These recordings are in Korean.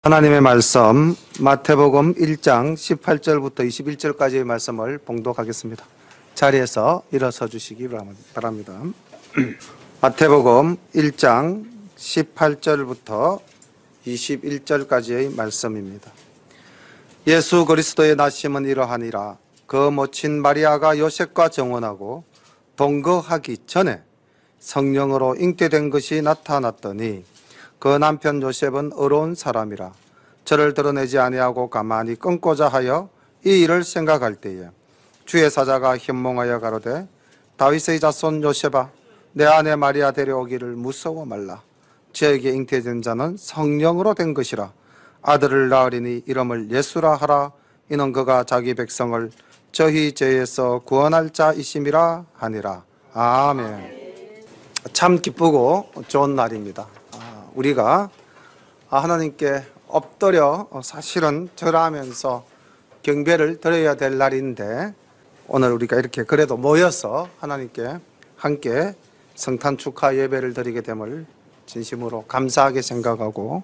하나님의 말씀 마태복음 1장 18절부터 21절까지의 말씀을 봉독하겠습니다. 자리에서 일어서 주시기 바랍니다. 마태복음 1장 18절부터 21절까지의 말씀입니다. 예수 그리스도의 나심은 이러하니라. 그 모친 마리아가 요셉과 정혼하고 동거하기 전에 성령으로 잉태된 것이 나타났더니 그 남편 요셉은 의로운 사람이라 저를 드러내지 아니하고 가만히 끊고자 하여 이 일을 생각할 때에 주의 사자가 현몽하여 가로되 다윗의 자손 요셉아 내 아내 마리아 데려오기를 무서워 말라. 저에게 잉태된 자는 성령으로 된 것이라. 아들을 낳으리니 이름을 예수라 하라. 이는 그가 자기 백성을 저희 죄에서 구원할 자이심이라 하니라. 아멘. 참 기쁘고 좋은 날입니다. 우리가 하나님께 엎드려 사실은 절하면서 경배를 드려야 될 날인데 오늘 우리가 이렇게 그래도 모여서 하나님께 함께 성탄 축하 예배를 드리게 됨을 진심으로 감사하게 생각하고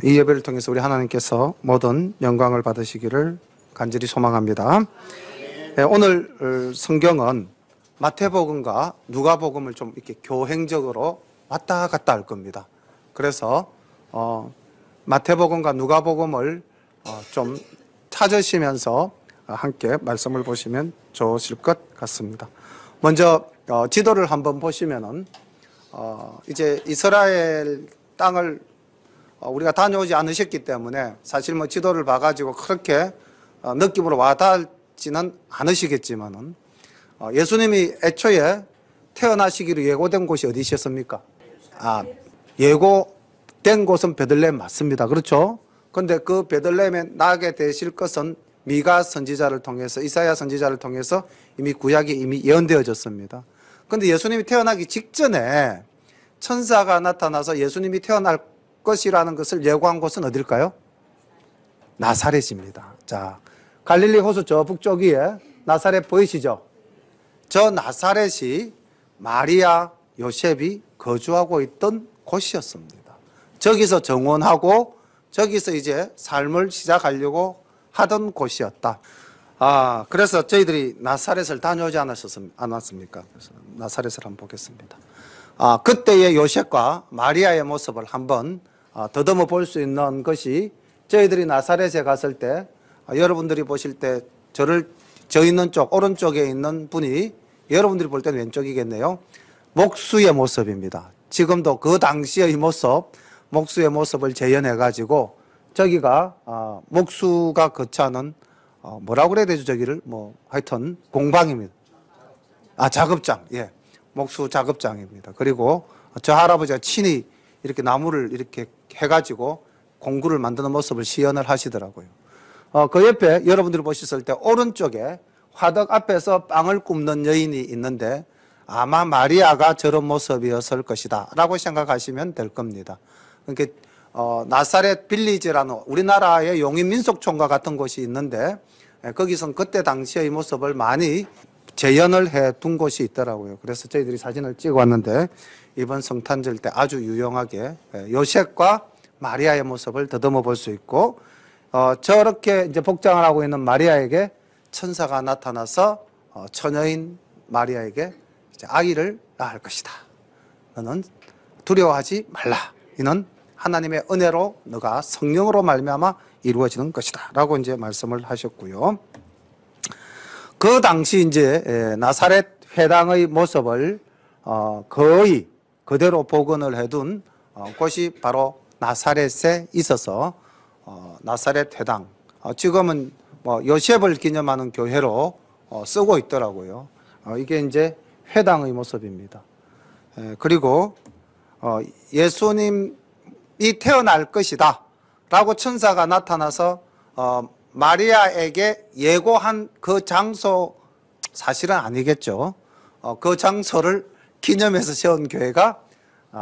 이 예배를 통해서 우리 하나님께서 모든 영광을 받으시기를 간절히 소망합니다. 오늘 성경은 마태복음과 누가복음을 좀 이렇게 교행적으로 왔다 갔다 할 겁니다. 그래서 마태복음과 누가복음을 좀 찾으시면서 함께 말씀을 보시면 좋으실 것 같습니다. 먼저 지도를 한번 보시면은 이제 이스라엘 땅을 우리가 다녀오지 않으셨기 때문에 사실 뭐 지도를 봐가지고 그렇게 느낌으로 와닿지는 않으시겠지만은 예수님이 애초에 태어나시기로 예고된 곳이 어디셨습니까? 예고된 곳은 베들레헴 맞습니다. 그렇죠? 그런데 그 베들레헴에 나게 되실 것은 미가 선지자를 통해서 이사야 선지자를 통해서 이미 구약이 이미 예언되어졌습니다. 그런데 예수님이 태어나기 직전에 천사가 나타나서 예수님이 태어날 것이라는 것을 예고한 곳은 어딜까요? 나사렛입니다. 자, 갈릴리 호수 저 북쪽에 나사렛 보이시죠? 저 나사렛이 마리아, 요셉이 거주하고 있던 곳이었습니다. 저기서 정혼하고 저기서 이제 삶을 시작하려고 하던 곳이었다. 그래서 저희들이 나사렛을 다녀오지 않았습니까? 그래서 나사렛을 한번 보겠습니다. 그때의 요셉과 마리아의 모습을 한번 더듬어 볼 수 있는 것이 저희들이 나사렛에 갔을 때 여러분들이 보실 때 저 있는 쪽 오른쪽에 있는 분이 여러분들이 볼 때는 왼쪽이겠네요. 목수의 모습입니다. 지금도 그 당시의 목수의 모습을 재현해 가지고 저기가 목수가 거처하는 뭐라고 그래야 되죠? 저기를 하여튼 공방입니다. 작업장. 예. 목수 작업장입니다. 그리고 저 할아버지가 친히 이렇게 나무를 이렇게 해 가지고 공구를 만드는 모습을 시연을 하시더라고요. 그 옆에 여러분들이 보셨을 때 오른쪽에 화덕 앞에서 빵을 굽는 여인이 있는데 아마 마리아가 저런 모습이었을 것이다 라고 생각하시면 될 겁니다. 그러니까 나사렛 빌리지라는 우리나라의 용인민속촌과 같은 곳이 있는데 거기선 그때 당시의 모습을 많이 재현을 해 둔 곳이 있더라고요. 그래서 저희들이 사진을 찍어 왔는데 이번 성탄절 때 아주 유용하게 요셉과 마리아의 모습을 더듬어 볼 수 있고 저렇게 이제 복장을 하고 있는 마리아에게 천사가 나타나서 처녀인 마리아에게 이제 아이를 낳을 것이다. 너는 두려워하지 말라. 이는 하나님의 은혜로 너가 성령으로 말미암아 이루어지는 것이다. 라고 이제 말씀을 하셨고요. 그 당시 이제 나사렛 회당의 모습을 거의 그대로 복원을 해둔 곳이 바로 나사렛에 있어서 나사렛 회당. 지금은 요셉을 기념하는 교회로 쓰고 있더라고요. 이게 이제 회당의 모습입니다. 그리고 예수님이 태어날 것이다 라고 천사가 나타나서 마리아에게 예고한 그 장소 사실은 아니겠죠. 그 장소를 기념해서 세운 교회가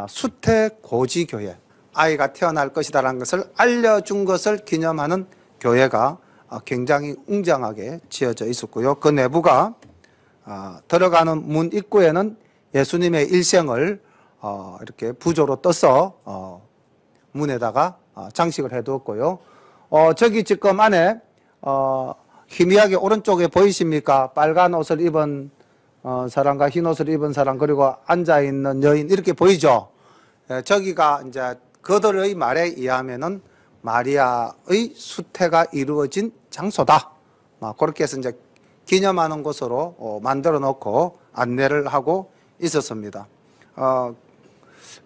수태고지교회, 아이가 태어날 것이다 라는 것을 알려준 것을 기념하는 교회가 굉장히 웅장하게 지어져 있었고요. 그 내부가 들어가는 문 입구에는 예수님의 일생을 이렇게 부조로 떠서 문에다가 장식을 해두었고요. 저기 지금 안에 희미하게 오른쪽에 보이십니까? 빨간 옷을 입은 사람과 흰 옷을 입은 사람, 그리고 앉아있는 여인, 이렇게 보이죠? 저기가 이제 그들의 말에 의하면은 마리아의 수태가 이루어진 장소다. 그렇게 해서 이제 기념하는 곳으로 만들어 놓고 안내를 하고 있었습니다.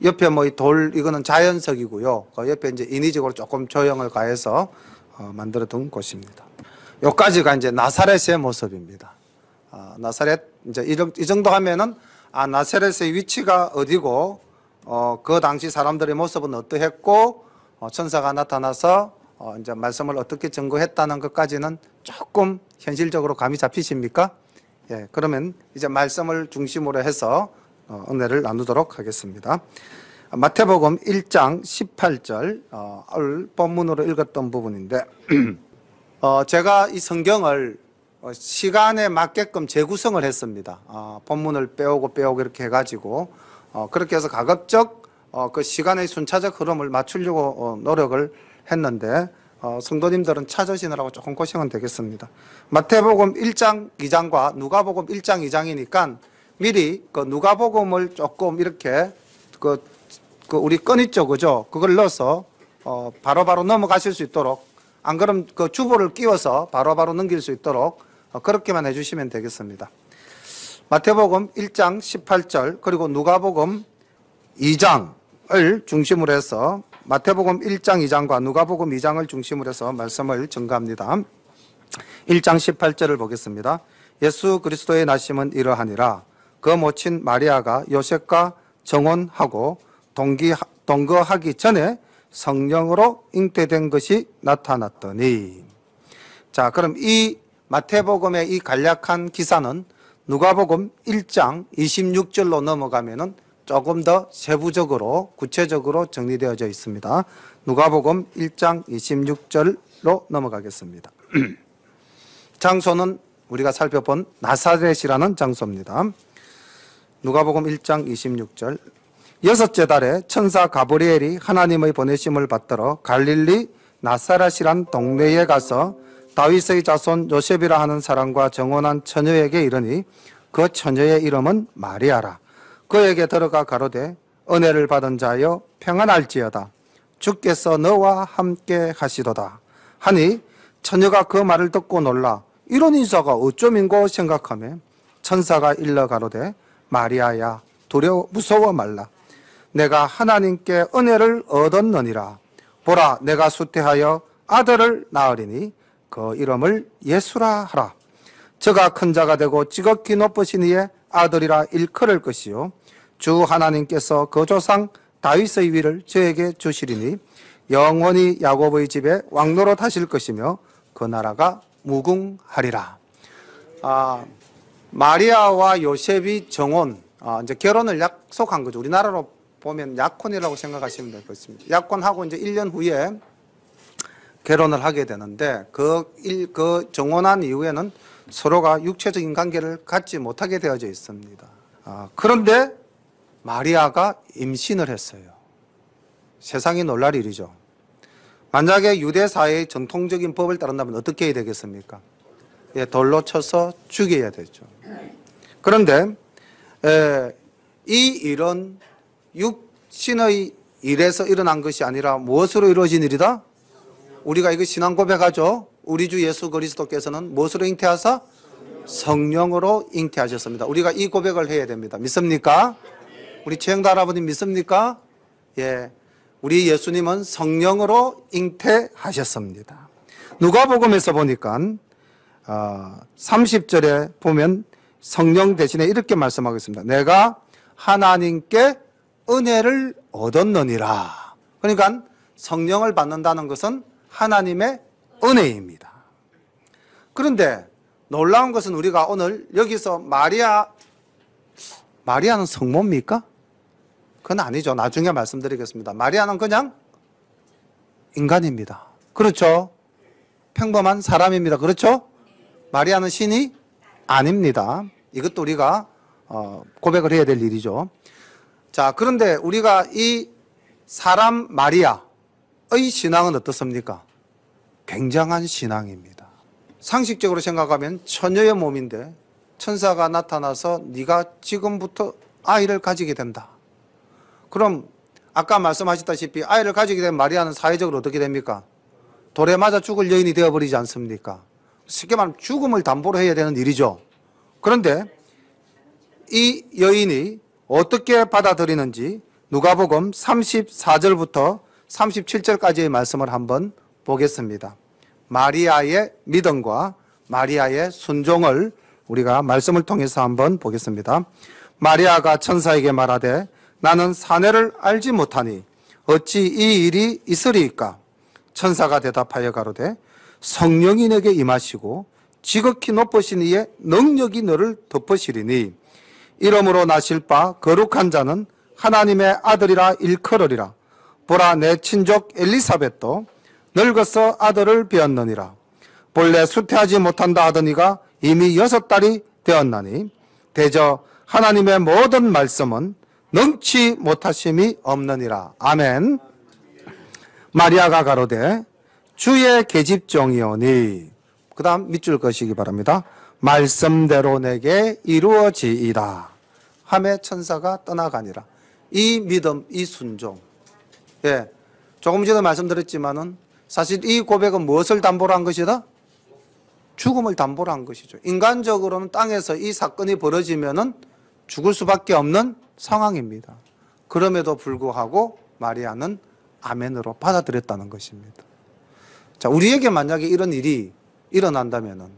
옆에 뭐 이거는 자연석이고요. 그 옆에 이제 인위적으로 조금 조형을 가해서 만들어 둔 곳입니다. 여기까지가 이제 나사렛의 모습입니다. 나사렛, 이제 이 정도 하면은, 나사렛의 위치가 어디고, 그 당시 사람들의 모습은 어떠했고, 천사가 나타나서, 이제 말씀을 어떻게 증거했다는 것까지는 조금 현실적으로 감이 잡히십니까? 예, 그러면 이제 말씀을 중심으로 해서, 은혜를 나누도록 하겠습니다. 마태복음 1장 18절을 본문으로 읽었던 부분인데, 제가 이 성경을 시간에 맞게끔 재구성을 했습니다. 본문을 빼오고 이렇게 해가지고, 그렇게 해서 가급적 그 시간의 순차적 흐름을 맞추려고 노력을 했는데, 성도님들은 찾으시느라고 조금 고생은 되겠습니다. 마태복음 1장 2장과 누가복음 1장 2장이니까 미리 그 누가복음을 조금 이렇게 우리 끈 있죠, 그죠? 그걸 넣어서 바로바로 넘어가실 수 있도록, 안 그러면 그 주보를 끼워서 바로바로 넘길 수 있도록 그렇게만 해주시면 되겠습니다. 마태복음 1장 18절 그리고 누가복음 2장을 중심으로 해서, 마태복음 1장 2장과 누가복음 2장을 중심으로 해서 말씀을 전가합니다. 1장 18절을 보겠습니다. 예수 그리스도의 나심은 이러하니라. 그 모친 마리아가 요셉과 정혼하고 동거하기 전에 성령으로 잉태된 것이 나타났더니. 자, 그럼 이 마태복음의 이 간략한 기사는 누가복음 1장 26절로 넘어가면은 조금 더 세부적으로 구체적으로 정리되어져 있습니다. 누가복음 1장 26절로 넘어가겠습니다. 장소는 우리가 살펴본 나사렛이라는 장소입니다. 누가복음 1장 26절. 여섯째 달에 천사 가브리엘이 하나님의 보내심을 받들어 갈릴리 나사렛이란 동네에 가서 다윗의 자손 요셉이라 하는 사람과 정혼한 처녀에게 이르니 그 처녀의 이름은 마리아라. 그에게 들어가 가로되 은혜를 받은 자여 평안할지어다. 주께서 너와 함께 하시도다. 하니 처녀가 그 말을 듣고 놀라 이런 인사가 어쩌민고 생각하며 천사가 일러 가로되 마리아야 무서워 말라. 내가 하나님께 은혜를 얻었느니라. 보라 내가 수태하여 아들을 낳으리니 그 이름을 예수라 하라. 저가 큰 자가 되고 지극히 높으신 이의 아들이라 일컬을 것이요 주 하나님께서 그 조상 다윗의 위를 저에게 주시리니 영원히 야곱의 집에 왕노릇 하실 것이며 그 나라가 무궁하리라. 마리아와 요셉이 정혼, 이제 결혼을 약속한 거죠. 우리나라로 보면 약혼이라고 생각하시면 될 것 같습니다. 약혼하고 이제 1년 후에 결혼을 하게 되는데 그 정혼한 이후에는 서로가 육체적인 관계를 갖지 못하게 되어져 있습니다. 그런데 마리아가 임신을 했어요. 세상이 놀랄 일이죠. 만약에 유대 사회의 전통적인 법을 따른다면 어떻게 해야 되겠습니까? 예, 돌로 쳐서 죽여야 되죠. 그런데 이 일은 육신의 일에서 일어난 것이 아니라 무엇으로 이루어진 일이다? 우리가 이거 신앙 고백하죠. 우리 주 예수 그리스도께서는 무엇으로 잉태하사? 성령으로 잉태하셨습니다. 우리가 이 고백을 해야 됩니다. 믿습니까? 우리 최영도 할아버님 믿습니까? 예, 우리 예수님은 성령으로 잉태하셨습니다. 누가복음에서 보니까 30절에 보면 성령 대신에 이렇게 말씀하고 있습니다. 내가 하나님께 은혜를 얻었느니라. 그러니까 성령을 받는다는 것은 하나님의 은혜입니다. 그런데 놀라운 것은 우리가 오늘 여기서 마리아는 성모입니까? 그건 아니죠. 나중에 말씀드리겠습니다. 마리아는 그냥 인간입니다. 그렇죠? 평범한 사람입니다. 그렇죠? 마리아는 신이 아닙니다. 이것도 우리가 고백을 해야 될 일이죠. 자, 그런데 우리가 이 사람 마리아, 신앙은 어떻습니까? 굉장한 신앙입니다. 상식적으로 생각하면 처녀의 몸인데 천사가 나타나서 네가 지금부터 아이를 가지게 된다. 그럼 아까 말씀하셨다시피 아이를 가지게 된 마리아는 사회적으로 어떻게 됩니까? 돌에 맞아 죽을 여인이 되어버리지 않습니까? 쉽게 말하면 죽음을 담보로 해야 되는 일이죠. 그런데 이 여인이 어떻게 받아들이는지 누가복음 34절부터 37절까지의 말씀을 한번 보겠습니다. 마리아의 믿음과 마리아의 순종을 우리가 말씀을 통해서 한번 보겠습니다. 마리아가 천사에게 말하되 나는 사내를 알지 못하니 어찌 이 일이 있으리이까? 천사가 대답하여 가로되 성령이 내게 임하시고 지극히 높으신 이의 능력이 너를 덮으시리니 이름으로 나실 바 거룩한 자는 하나님의 아들이라 일컬으리라. 보라 내 친족 엘리사벳도 늙어서 아들을 배었느니라. 본래 수태하지 못한다 하더니가 이미 6달이 되었나니 대저 하나님의 모든 말씀은 능치 못하심이 없느니라. 아멘. 마리아가 가로되 주의 계집종이오니 그 다음 밑줄 그시기 바랍니다. 말씀대로 내게 이루어지이다 하매 천사가 떠나가니라. 이 믿음, 이 순종. 예, 조금 전에 말씀드렸지만은 사실 이 고백은 무엇을 담보로 한 것이다? 죽음을 담보로 한 것이죠. 인간적으로는 땅에서 이 사건이 벌어지면은 죽을 수밖에 없는 상황입니다. 그럼에도 불구하고 마리아는 아멘으로 받아들였다는 것입니다. 자, 우리에게 만약에 이런 일이 일어난다면은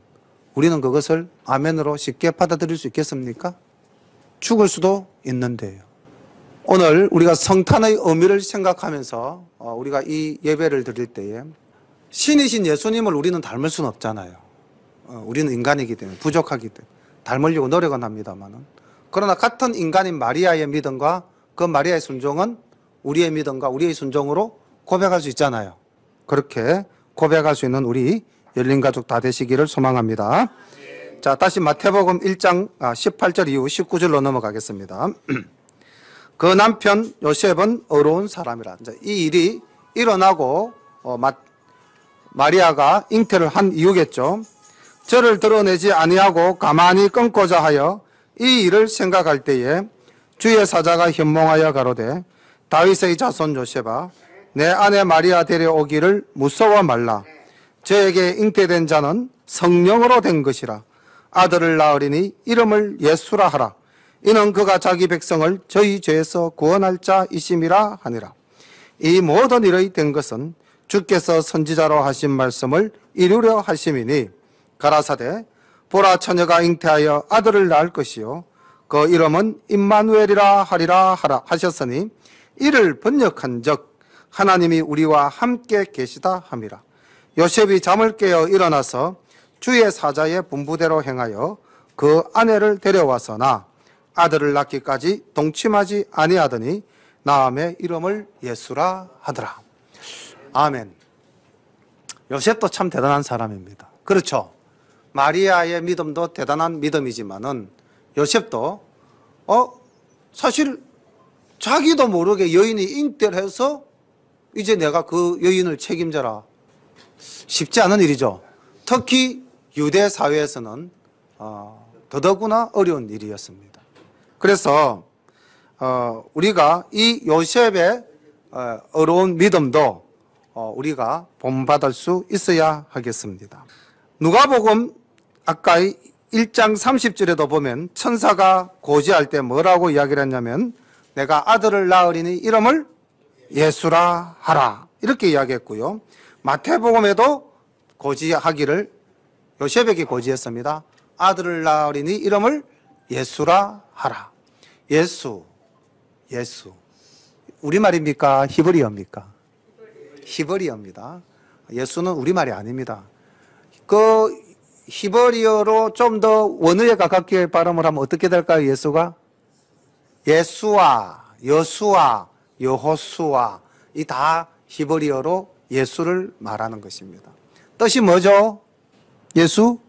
우리는 그것을 아멘으로 쉽게 받아들일 수 있겠습니까? 죽을 수도 있는데요. 오늘 우리가 성탄의 의미를 생각하면서 우리가 이 예배를 드릴 때에 신이신 예수님을 우리는 닮을 수는 없잖아요. 우리는 인간이기 때문에 부족하기 때문에 닮으려고 노력은 합니다만은 그러나 같은 인간인 마리아의 믿음과 그 마리아의 순종은 우리의 믿음과 우리의 순종으로 고백할 수 있잖아요. 그렇게 고백할 수 있는 우리 열린 가족 다 되시기를 소망합니다. 자, 다시 마태복음 1장 18절 이후 19절로 넘어가겠습니다. 그 남편 요셉은 어려운 사람이라. 이 일이 일어나고 마리아가 잉태를 한 이유겠죠. 저를 드러내지 아니하고 가만히 끊고자 하여 이 일을 생각할 때에 주의 사자가 현몽하여 가로되 다윗의 자손 요셉아 내 아내 마리아 데려오기를 무서워 말라. 저에게 잉태된 자는 성령으로 된 것이라. 아들을 낳으리니 이름을 예수라 하라. 이는 그가 자기 백성을 저희 죄에서 구원할 자이심이라 하니라. 이 모든 일이 된 것은 주께서 선지자로 하신 말씀을 이루려 하심이니 가라사대 보라 처녀가 잉태하여 아들을 낳을 것이요 그 이름은 임마누엘이라 하리라 하셨으니 이를 번역한즉 하나님이 우리와 함께 계시다 함이라. 요셉이 잠을 깨어 일어나서 주의 사자의 분부대로 행하여 그 아내를 데려와서나 아들을 낳기까지 동침하지 아니하더니 나음의 이름을 예수라 하더라. 아멘. 요셉도 참 대단한 사람입니다. 그렇죠. 마리아의 믿음도 대단한 믿음이지만은 요셉도 사실 자기도 모르게 여인이 잉태를 해서 이제 내가 그 여인을 책임져라. 쉽지 않은 일이죠. 특히 유대 사회에서는 더더구나 어려운 일이었습니다. 그래서 우리가 이 요셉의 어려운 믿음도 우리가 본받을 수 있어야 하겠습니다. 누가복음 아까 1장 30절에도 보면 천사가 고지할 때 뭐라고 이야기를 했냐면 내가 아들을 낳으리니 이름을 예수라 하라 이렇게 이야기했고요. 마태복음에도 고지하기를 요셉에게 고지했습니다. 아들을 낳으리니 이름을 예수라 하라. 예수 우리말입니까? 히브리어입니까? 히브리어입니다. 예수는 우리말이 아닙니다. 그 히브리어로 좀 더 원어에 가깝게 발음을 하면 어떻게 될까요? 예수가? 예수와 여수와 여호수아 이 다 히브리어로 예수를 말하는 것입니다. 뜻이 뭐죠? 예수?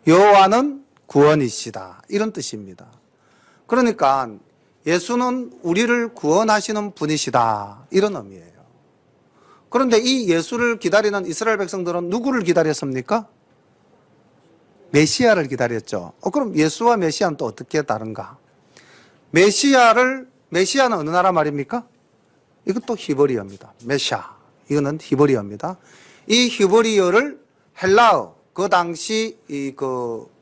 여호와는 구원이시다 이런 뜻입니다. 그러니까 예수는 우리를 구원하시는 분이시다 이런 의미예요. 그런데 이 예수를 기다리는 이스라엘 백성들은 누구를 기다렸습니까? 메시아를 기다렸죠. 그럼 예수와 메시아는 또 어떻게 다른가? 메시아는 어느 나라 말입니까? 이것도 히브리어입니다. 메시아. 이거는 히브리어입니다. 이 히브리어를 헬라어, 그 당시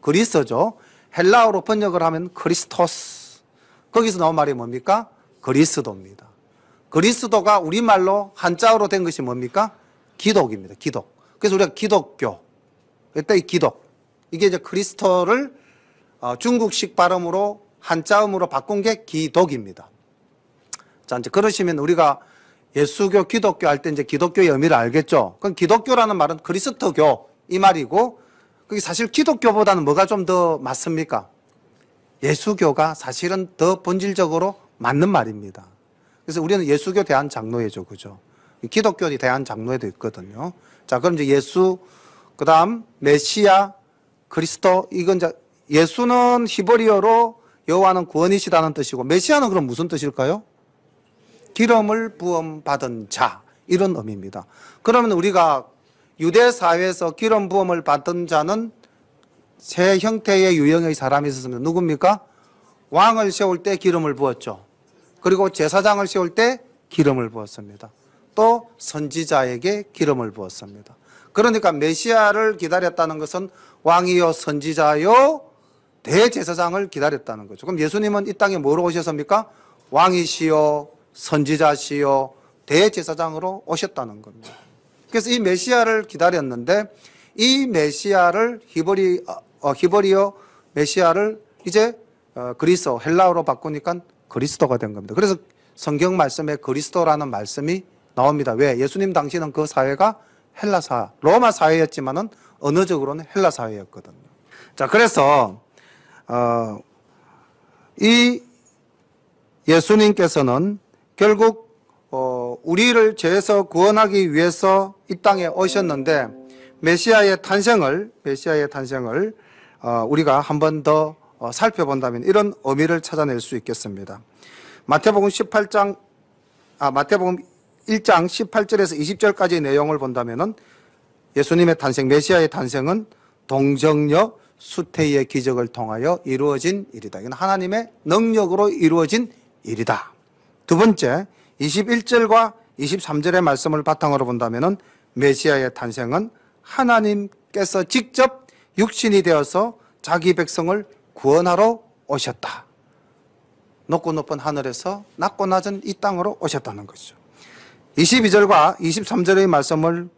그리스어죠. 헬라어로 번역을 하면 크리스토스. 거기서 나온 말이 뭡니까? 그리스도입니다. 그리스도가 우리말로 한자어로 된 것이 뭡니까? 기독입니다. 기독. 그래서 우리가 기독교. 이때 이 기독. 이게 이제 크리스토를 중국식 발음으로 한자음으로 바꾼 게 기독입니다. 자, 이제 그러시면 우리가 예수교, 기독교 할 때 이제 기독교의 의미를 알겠죠? 그럼 기독교라는 말은 그리스도교 이 말이고, 그게 사실 기독교보다는 뭐가 좀 더 맞습니까? 예수교가 사실은 더 본질적으로 맞는 말입니다. 그래서 우리는 예수교 대한장로회죠, 그죠? 기독교 대한장로회도 있거든요. 자, 그럼 이제 예수, 그 다음 메시아, 그리스도, 이건 이제 예수는 히브리어로 여호와는 구원이시다는 뜻이고, 메시아는 그럼 무슨 뜻일까요? 기름을 부음 받은 자, 이런 의미입니다. 그러면 우리가 유대 사회에서 기름 부음을 받은 자는 세 형태의 유형의 사람이 있었습니다. 누굽니까? 왕을 세울 때 기름을 부었죠. 그리고 제사장을 세울 때 기름을 부었습니다. 또 선지자에게 기름을 부었습니다. 그러니까 메시아를 기다렸다는 것은 왕이요 선지자요 대제사장을 기다렸다는 거죠. 그럼 예수님은 이 땅에 뭐로 오셨습니까? 왕이시요 선지자시요 대제사장으로 오셨다는 겁니다. 그래서 이 메시아를 기다렸는데, 이 메시아를 히브리어 메시아를 이제 그리스어 헬라어로 바꾸니까 그리스도가 된 겁니다. 그래서 성경 말씀에 그리스도라는 말씀이 나옵니다. 왜? 예수님 당시는 그 사회가 로마 사회였지만은 언어적으로는 헬라 사회였거든요. 자, 그래서 이 예수님께서는 결국 우리를 죄에서 구원하기 위해서 이 땅에 오셨는데, 메시아의 탄생을 우리가 한 번 더 살펴본다면 이런 의미를 찾아낼 수 있겠습니다. 마태복음 1장 18절에서 20절까지의 내용을 본다면은 예수님의 탄생, 메시아의 탄생은 동정녀 수태의 기적을 통하여 이루어진 일이다. 이건 하나님의 능력으로 이루어진 일이다. 두 번째, 21절과 23절의 말씀을 바탕으로 본다면은 메시아의 탄생은 하나님께서 직접 육신이 되어서 자기 백성을 구원하러 오셨다. 높고 높은 하늘에서 낮고 낮은 이 땅으로 오셨다는 것이죠. 22절과 23절의 말씀을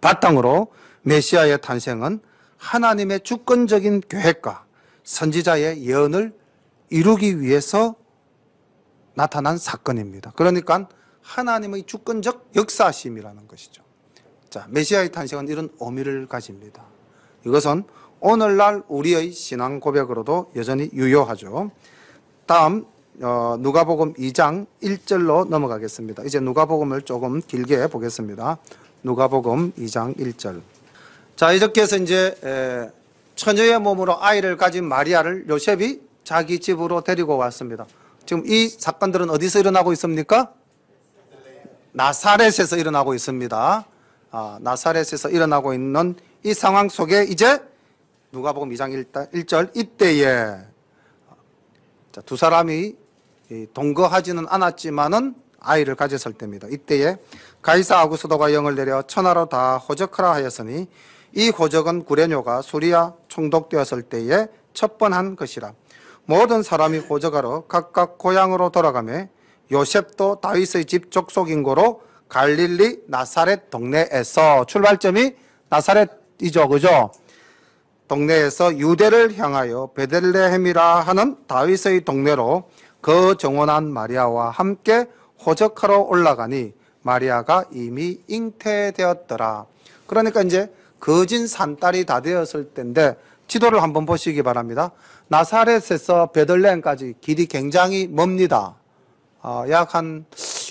바탕으로 메시아의 탄생은 하나님의 주권적인 계획과 선지자의 예언을 이루기 위해서 나타난 사건입니다. 그러니까 하나님의 주권적 역사심이라는 것이죠. 자, 메시아의 탄생은 이런 의미를 가집니다. 이것은 오늘날 우리의 신앙 고백으로도 여전히 유효하죠. 다음 누가복음 2장 1절로 넘어가겠습니다. 이제 누가복음을 조금 길게 보겠습니다. 누가복음 2장 1절. 자, 이렇게 해서 이제 처녀의 몸으로 아이를 가진 마리아를 요셉이 자기 집으로 데리고 왔습니다. 지금 이 사건들은 어디서 일어나고 있습니까? 나사렛에서 일어나고 있습니다. 나사렛에서 일어나고 있는 이 상황 속에 이제 누가복음 2장 1절 이때에 두 사람이 동거하지는 않았지만은 아이를 가졌을 때입니다. 이때에 가이사 아구스도가 영을 내려 천하로 다 호적하라 하였으니 이 호적은 구레뇨가 수리아 총독되었을 때에 첩번한 것이라. 모든 사람이 호적하러 각각 고향으로 돌아가며 요셉도 다윗의 집 족속인고로 갈릴리 나사렛 동네에서, 출발점이 나사렛이죠, 그죠? 동네에서 유대를 향하여 베들레헴이라 하는 다윗의 동네로 그 정원한 마리아와 함께 호적하러 올라가니 마리아가 이미 잉태되었더라. 그러니까 이제 거진 산딸이 다 되었을 때인데, 지도를 한번 보시기 바랍니다. 나사렛에서 베들레헴까지 길이 굉장히 멉니다. 약 한,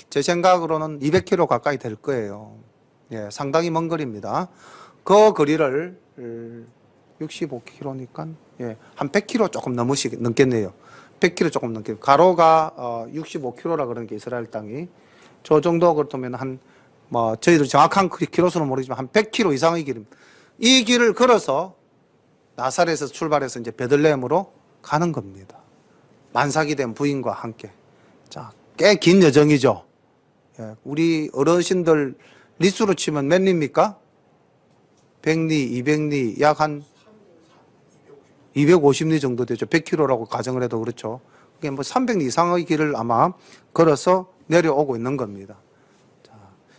제 생각으로는 200km 가까이 될 거예요. 예, 상당히 먼 거리입니다. 그 거리를 65km니까 예, 한 100km 조금 넘겠네요. 100km 조금 넘게. 가로가 65km라 그러는 게 이스라엘 땅이. 저 정도 그렇다면 한 뭐 저희들 정확한 키로수는 모르지만 한 100km 이상의 길입니다. 이 길을 걸어서 나사렛에서 출발해서 이제 베들레헴으로 가는 겁니다. 만삭이 된 부인과 함께. 자, 꽤 긴 여정이죠. 예, 우리 어르신들 리수로 치면 몇 리입니까? 100리, 200리, 약 한 250리 정도 되죠. 100km라고 가정을 해도 그렇죠. 그게 뭐 300리 이상의 길을 아마 걸어서 내려오고 있는 겁니다. 자,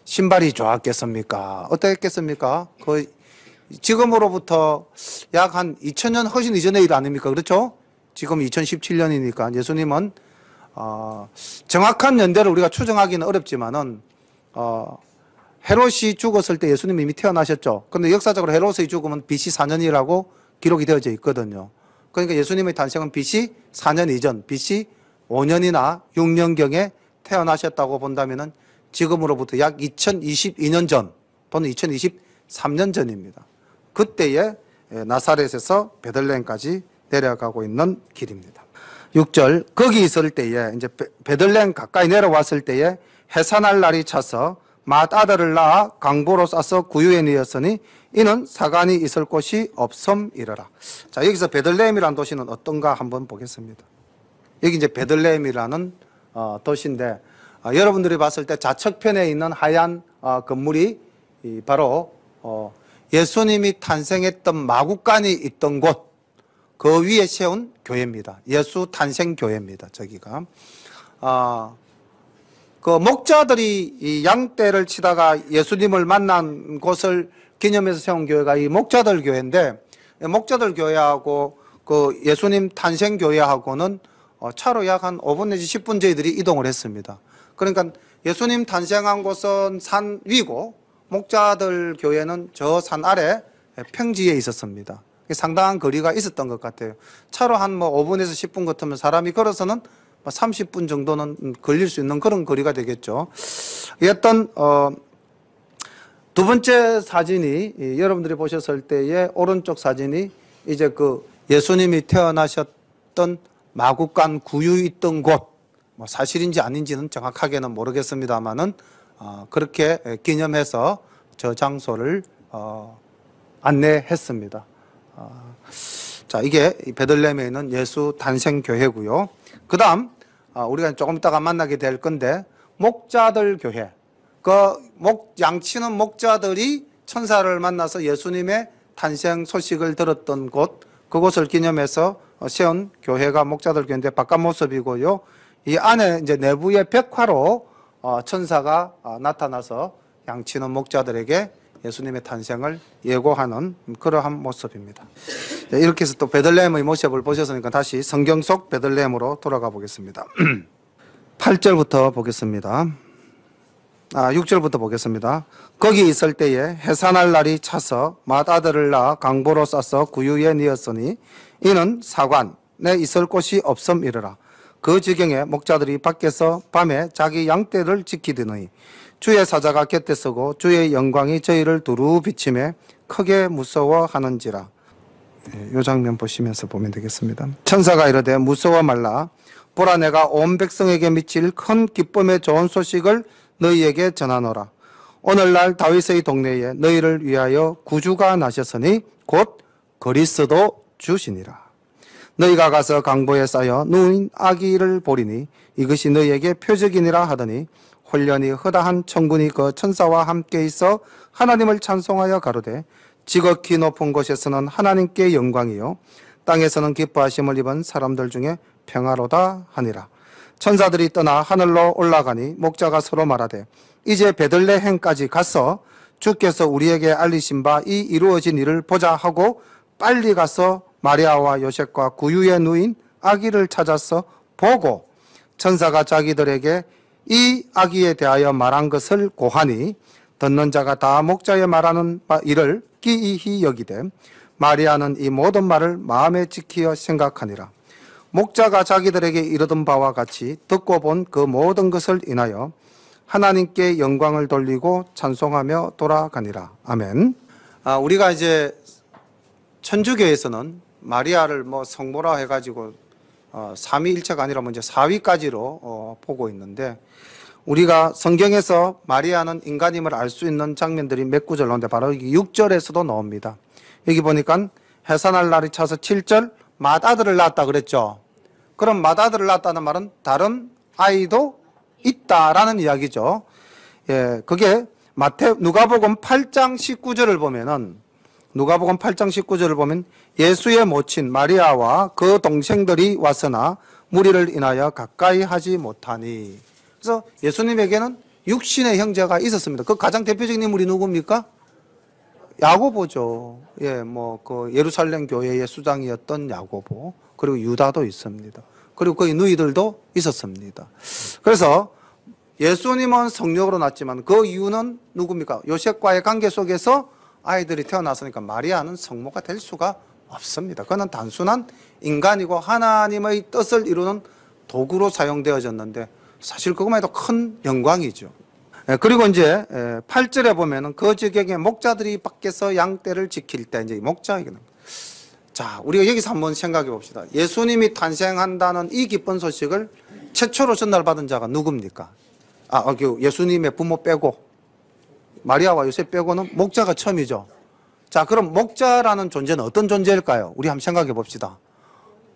신발이 좋았겠습니까? 어땠겠습니까? 거의 지금으로부터 약 한 2000년 훨씬 이전의 일 아닙니까? 그렇죠? 지금 2017년이니까 예수님은 정확한 연대를 우리가 추정하기는 어렵지만은 헤롯이 죽었을 때 예수님이 이미 태어나셨죠. 그런데 역사적으로 헤롯의 죽음은 BC 4년이라고 기록이 되어져 있거든요. 그러니까 예수님의 탄생은 BC 4년 이전, BC 5년이나 6년경에 태어나셨다고 본다면은 지금으로부터 약 2022년 전 또는 2023년 전입니다. 그때에 나사렛에서 베들레헴까지 내려가고 있는 길입니다. 6절, 거기 있을 때에 이제 베들레헴 가까이 내려왔을 때에 해산할 날이 차서 맏아들을 낳아 강보로 싸서 구유에 니었으니 이는 사관이 있을 곳이 없음이러라. 자, 여기서 베들레헴이라는 도시는 어떤가 한번 보겠습니다. 여기 이제 베들레헴이라는 도시인데 여러분들이 봤을 때 좌측편에 있는 하얀 건물이 바로 예수님이 탄생했던 마구간이 있던 곳, 그 위에 세운 교회입니다. 예수 탄생 교회입니다. 저기가. 그 목자들이 이 양떼를 치다가 예수님을 만난 곳을 기념해서 세운 교회가 이 목자들 교회인데, 목자들 교회하고 그 예수님 탄생 교회하고는 차로 약 한 5분 내지 10분 저희들이 이동을 했습니다. 그러니까 예수님 탄생한 곳은 산 위고 목자들 교회는 저 산 아래 평지에 있었습니다. 상당한 거리가 있었던 것 같아요. 차로 한 뭐 5분에서 10분 같으면 사람이 걸어서는 30분 정도는 걸릴 수 있는 그런 거리가 되겠죠. 어떤 두 번째 사진이 여러분들이 보셨을 때의 오른쪽 사진이 이제 그 예수님이 태어나셨던 마구간 구유 있던 곳, 뭐 사실인지 아닌지는 정확하게는 모르겠습니다만은 그렇게 기념해서 저 장소를 안내했습니다. 자, 이게 베들레헴에 있는 예수 탄생 교회고요. 그 다음 우리가 조금 이따가 만나게 될 건데 목자들 교회, 그 양치는 목자들이 천사를 만나서 예수님의 탄생 소식을 들었던 곳, 그곳을 기념해서 세운 교회가 목자들 교회인데 바깥 모습이고요. 이 안에 이제 내부의 벽화로 천사가 나타나서 양치는 목자들에게 예수님의 탄생을 예고하는 그러한 모습입니다. 이렇게 해서 또 베들레헴의 모습을 보셨으니까 다시 성경 속 베들레헴으로 돌아가 보겠습니다. 8절부터 보겠습니다. 6절부터 보겠습니다. 거기 있을 때에 해산할 날이 차서 맏아들을 낳아 강보로 싸서 구유에 니었으니 이는 사관에 있을 곳이 없음이러라. 그 지경에 목자들이 밖에서 밤에 자기 양떼를 지키더니 주의 사자가 곁에 서고 주의 영광이 저희를 두루 비치매 크게 무서워하는지라. 이 장면 보시면서 보면 되겠습니다. 천사가 이르되 무서워 말라. 보라, 내가 온 백성에게 미칠 큰 기쁨의 좋은 소식을 너희에게 전하노라. 오늘날 다윗의 동네에 너희를 위하여 구주가 나셨으니 곧 그리스도 주시니라. 너희가 가서 강보에 쌓여 누운 아기를 보리니 이것이 너희에게 표적이니라 하더니 홀련히 허다한 천군이 그 천사와 함께 있어 하나님을 찬송하여 가로되 지극히 높은 곳에서는 하나님께 영광이요 땅에서는 기뻐하심을 입은 사람들 중에 평화로다 하니라. 천사들이 떠나 하늘로 올라가니 목자가 서로 말하되 이제 베들레헴까지 가서 주께서 우리에게 알리신 바 이 이루어진 일을 보자 하고 빨리 가서 마리아와 요셉과 구유에 누인 아기를 찾아서 보고 천사가 자기들에게 이 아기에 대하여 말한 것을 고하니 듣는 자가 다 목자의 말하는 일을 기이히 여기되 마리아는 이 모든 말을 마음에 지키어 생각하니라. 목자가 자기들에게 이르던 바와 같이 듣고 본 그 모든 것을 인하여 하나님께 영광을 돌리고 찬송하며 돌아가니라. 아멘. 우리가 이제 천주교에서는 마리아를 뭐 성모라 해가지고 삼위일체가 아니라 먼저 사위까지로 보고 있는데 우리가 성경에서 마리아는 인간임을 알 수 있는 장면들이 몇 구절 나오는데 바로 6절에서도 나옵니다. 여기 보니까 해산할 날이 차서 7절 맏아들을 낳았다 그랬죠. 그럼 맏아들을 낳았다는 말은 다른 아이도 있다라는 이야기죠. 예, 그게 누가복음 8장 19절을 보면은 누가복음 8장 19절을 보면 예수의 모친 마리아와 그 동생들이 왔으나 무리를 인하여 가까이 하지 못하니. 그래서 예수님에게는 육신의 형제가 있었습니다. 그 가장 대표적인 인물이 누굽니까? 야고보죠. 예, 그 예루살렘 교회의 수장이었던 야고보. 그리고 유다도 있습니다. 그리고 거기 누이들도 있었습니다. 그래서 예수님은 성령으로 낳았지만 그 이유는 누굽니까? 요셉과의 관계 속에서 아이들이 태어났으니까 마리아는 성모가 될 수가 없습니다. 그는 단순한 인간이고 하나님의 뜻을 이루는 도구로 사용되어졌는데 사실 그것만 해도 큰 영광이죠. 그리고 이제 8절에 보면은 그 지경에 목자들이 밖에서 양떼를 지킬 때 이제 목자에게는 자, 우리가 여기서 한번 생각해 봅시다. 예수님이 탄생한다는 이 기쁜 소식을 최초로 전달받은 자가 누굽니까? 예수님의 부모 빼고 마리아와 요셉 빼고는 목자가 처음이죠. 자, 그럼 목자라는 존재는 어떤 존재일까요? 우리 한번 생각해 봅시다.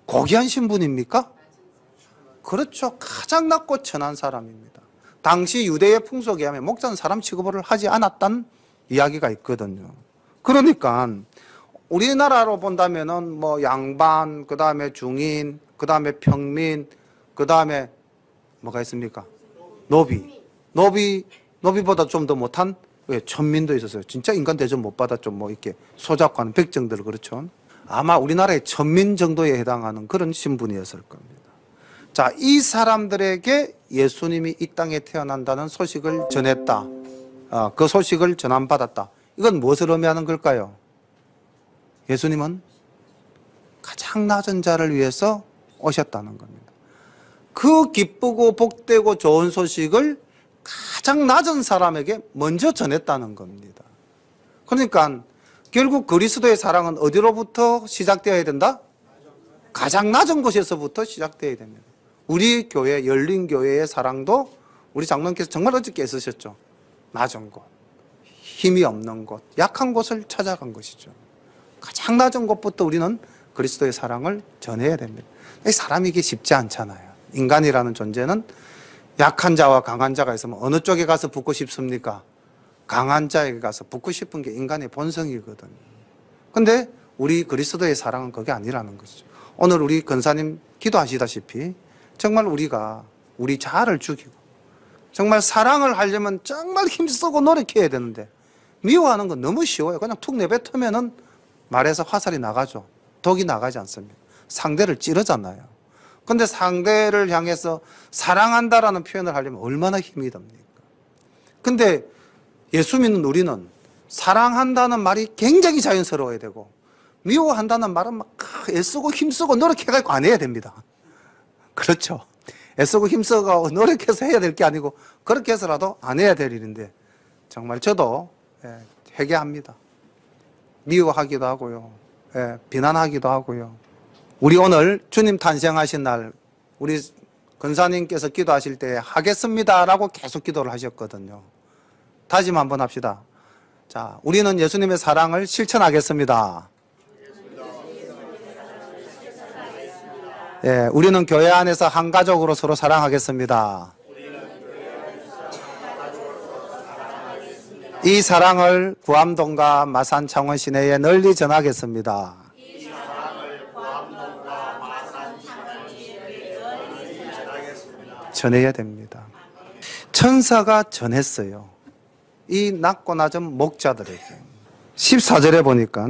고귀한 신분입니까? 그렇죠. 가장 낮고 천한 사람입니다. 당시 유대의 풍속에 의하면 목자는 사람 취급을 하지 않았다는 이야기가 있거든요. 그러니까 우리나라로 본다면은 양반, 그 다음에 중인, 그 다음에 평민, 그 다음에 뭐가 있습니까? 노비보다 좀 더 못한 천민도 있었어요. 진짜 인간 대접 못 받았죠. 이렇게 소작하는 백정들, 그렇죠. 아마 우리나라의 천민 정도에 해당하는 그런 신분이었을 겁니다. 자, 이 사람들에게 예수님이 이 땅에 태어난다는 소식을 전했다. 그 소식을 전함받았다. 이건 무엇을 의미하는 걸까요? 예수님은 가장 낮은 자를 위해서 오셨다는 겁니다. 그 기쁘고 복되고 좋은 소식을 가장 낮은 사람에게 먼저 전했다는 겁니다. 그러니까 결국 그리스도의 사랑은 어디로부터 시작되어야 된다? 가장 낮은 곳에서부터 시작되어야 됩니다. 우리 교회, 열린 교회의 사랑도 우리 장로님께서 정말 어저께 애쓰셨죠. 낮은 곳, 힘이 없는 곳, 약한 곳을 찾아간 것이죠. 가장 낮은 곳부터 우리는 그리스도의 사랑을 전해야 됩니다. 사람이 이게 쉽지 않잖아요. 인간이라는 존재는 약한 자와 강한 자가 있으면 어느 쪽에 가서 붙고 싶습니까? 강한 자에게 가서 붙고 싶은 게 인간의 본성이거든요. 근데 우리 그리스도의 사랑은 그게 아니라는 것이죠. 오늘 우리 권사님 기도하시다시피 정말 우리가 우리 자아를 죽이고 정말 사랑을 하려면 정말 힘쓰고 노력해야 되는데 미워하는 건 너무 쉬워요. 그냥 툭 내뱉으면은 말에서 화살이 나가죠. 독이 나가지 않습니다. 상대를 찌르잖아요. 근데 상대를 향해서 사랑한다라는 표현을 하려면 얼마나 힘이 듭니까? 근데 예수 믿는 우리는 사랑한다는 말이 굉장히 자연스러워야 되고 미워한다는 말은 막 애쓰고 힘쓰고 노력해가지고 안 해야 됩니다. 그렇죠. 애쓰고 힘쓰고 노력해서 해야 될 게 아니고 그렇게 해서라도 안 해야 될 일인데 정말 저도 회개합니다. 미워하기도 하고요. 비난하기도 하고요. 우리 오늘 주님 탄생하신 날 우리 권사님께서 기도하실 때 하겠습니다라고 계속 기도를 하셨거든요. 다짐 한번 합시다. 자, 우리는 예수님의 사랑을 실천하겠습니다. 우리는 교회 안에서 한 가족으로 서로 사랑하겠습니다. 이 사랑을 구암동과 마산 창원 시내에 널리 전하겠습니다. 전해야 됩니다. 천사가 전했어요. 이 낮고 낮은 목자들에게. 14절에 보니까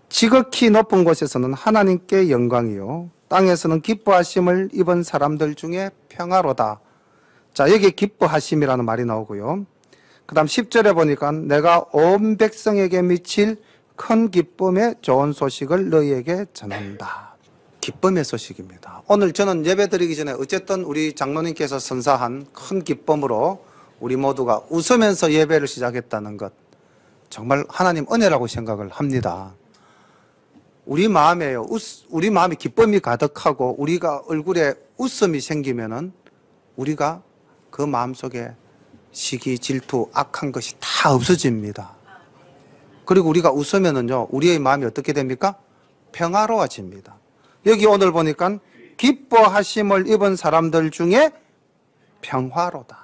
지극히 높은 곳에서는 하나님께 영광이요 땅에서는 기뻐하심을 입은 사람들 중에 평화로다. 자, 여기 기뻐하심이라는 말이 나오고요. 그 다음 10절에 보니까 내가 온 백성에게 미칠 큰 기쁨의 좋은 소식을 너희에게 전한다. 기쁨의 소식입니다. 오늘 저는 예배드리기 전에 어쨌든 우리 장로님께서 선사한 큰 기쁨으로 우리 모두가 웃으면서 예배를 시작했다는 것 정말 하나님 은혜라고 생각을 합니다. 우리 마음에요. 우리 마음이 기쁨이 가득하고 우리가 얼굴에 웃음이 생기면은 우리가 그 마음속에 시기, 질투, 악한 것이 다 없어집니다. 그리고 우리가 웃으면은요, 우리의 마음이 어떻게 됩니까? 평화로워집니다. 여기 오늘 보니까 기뻐하심을 입은 사람들 중에 평화로다.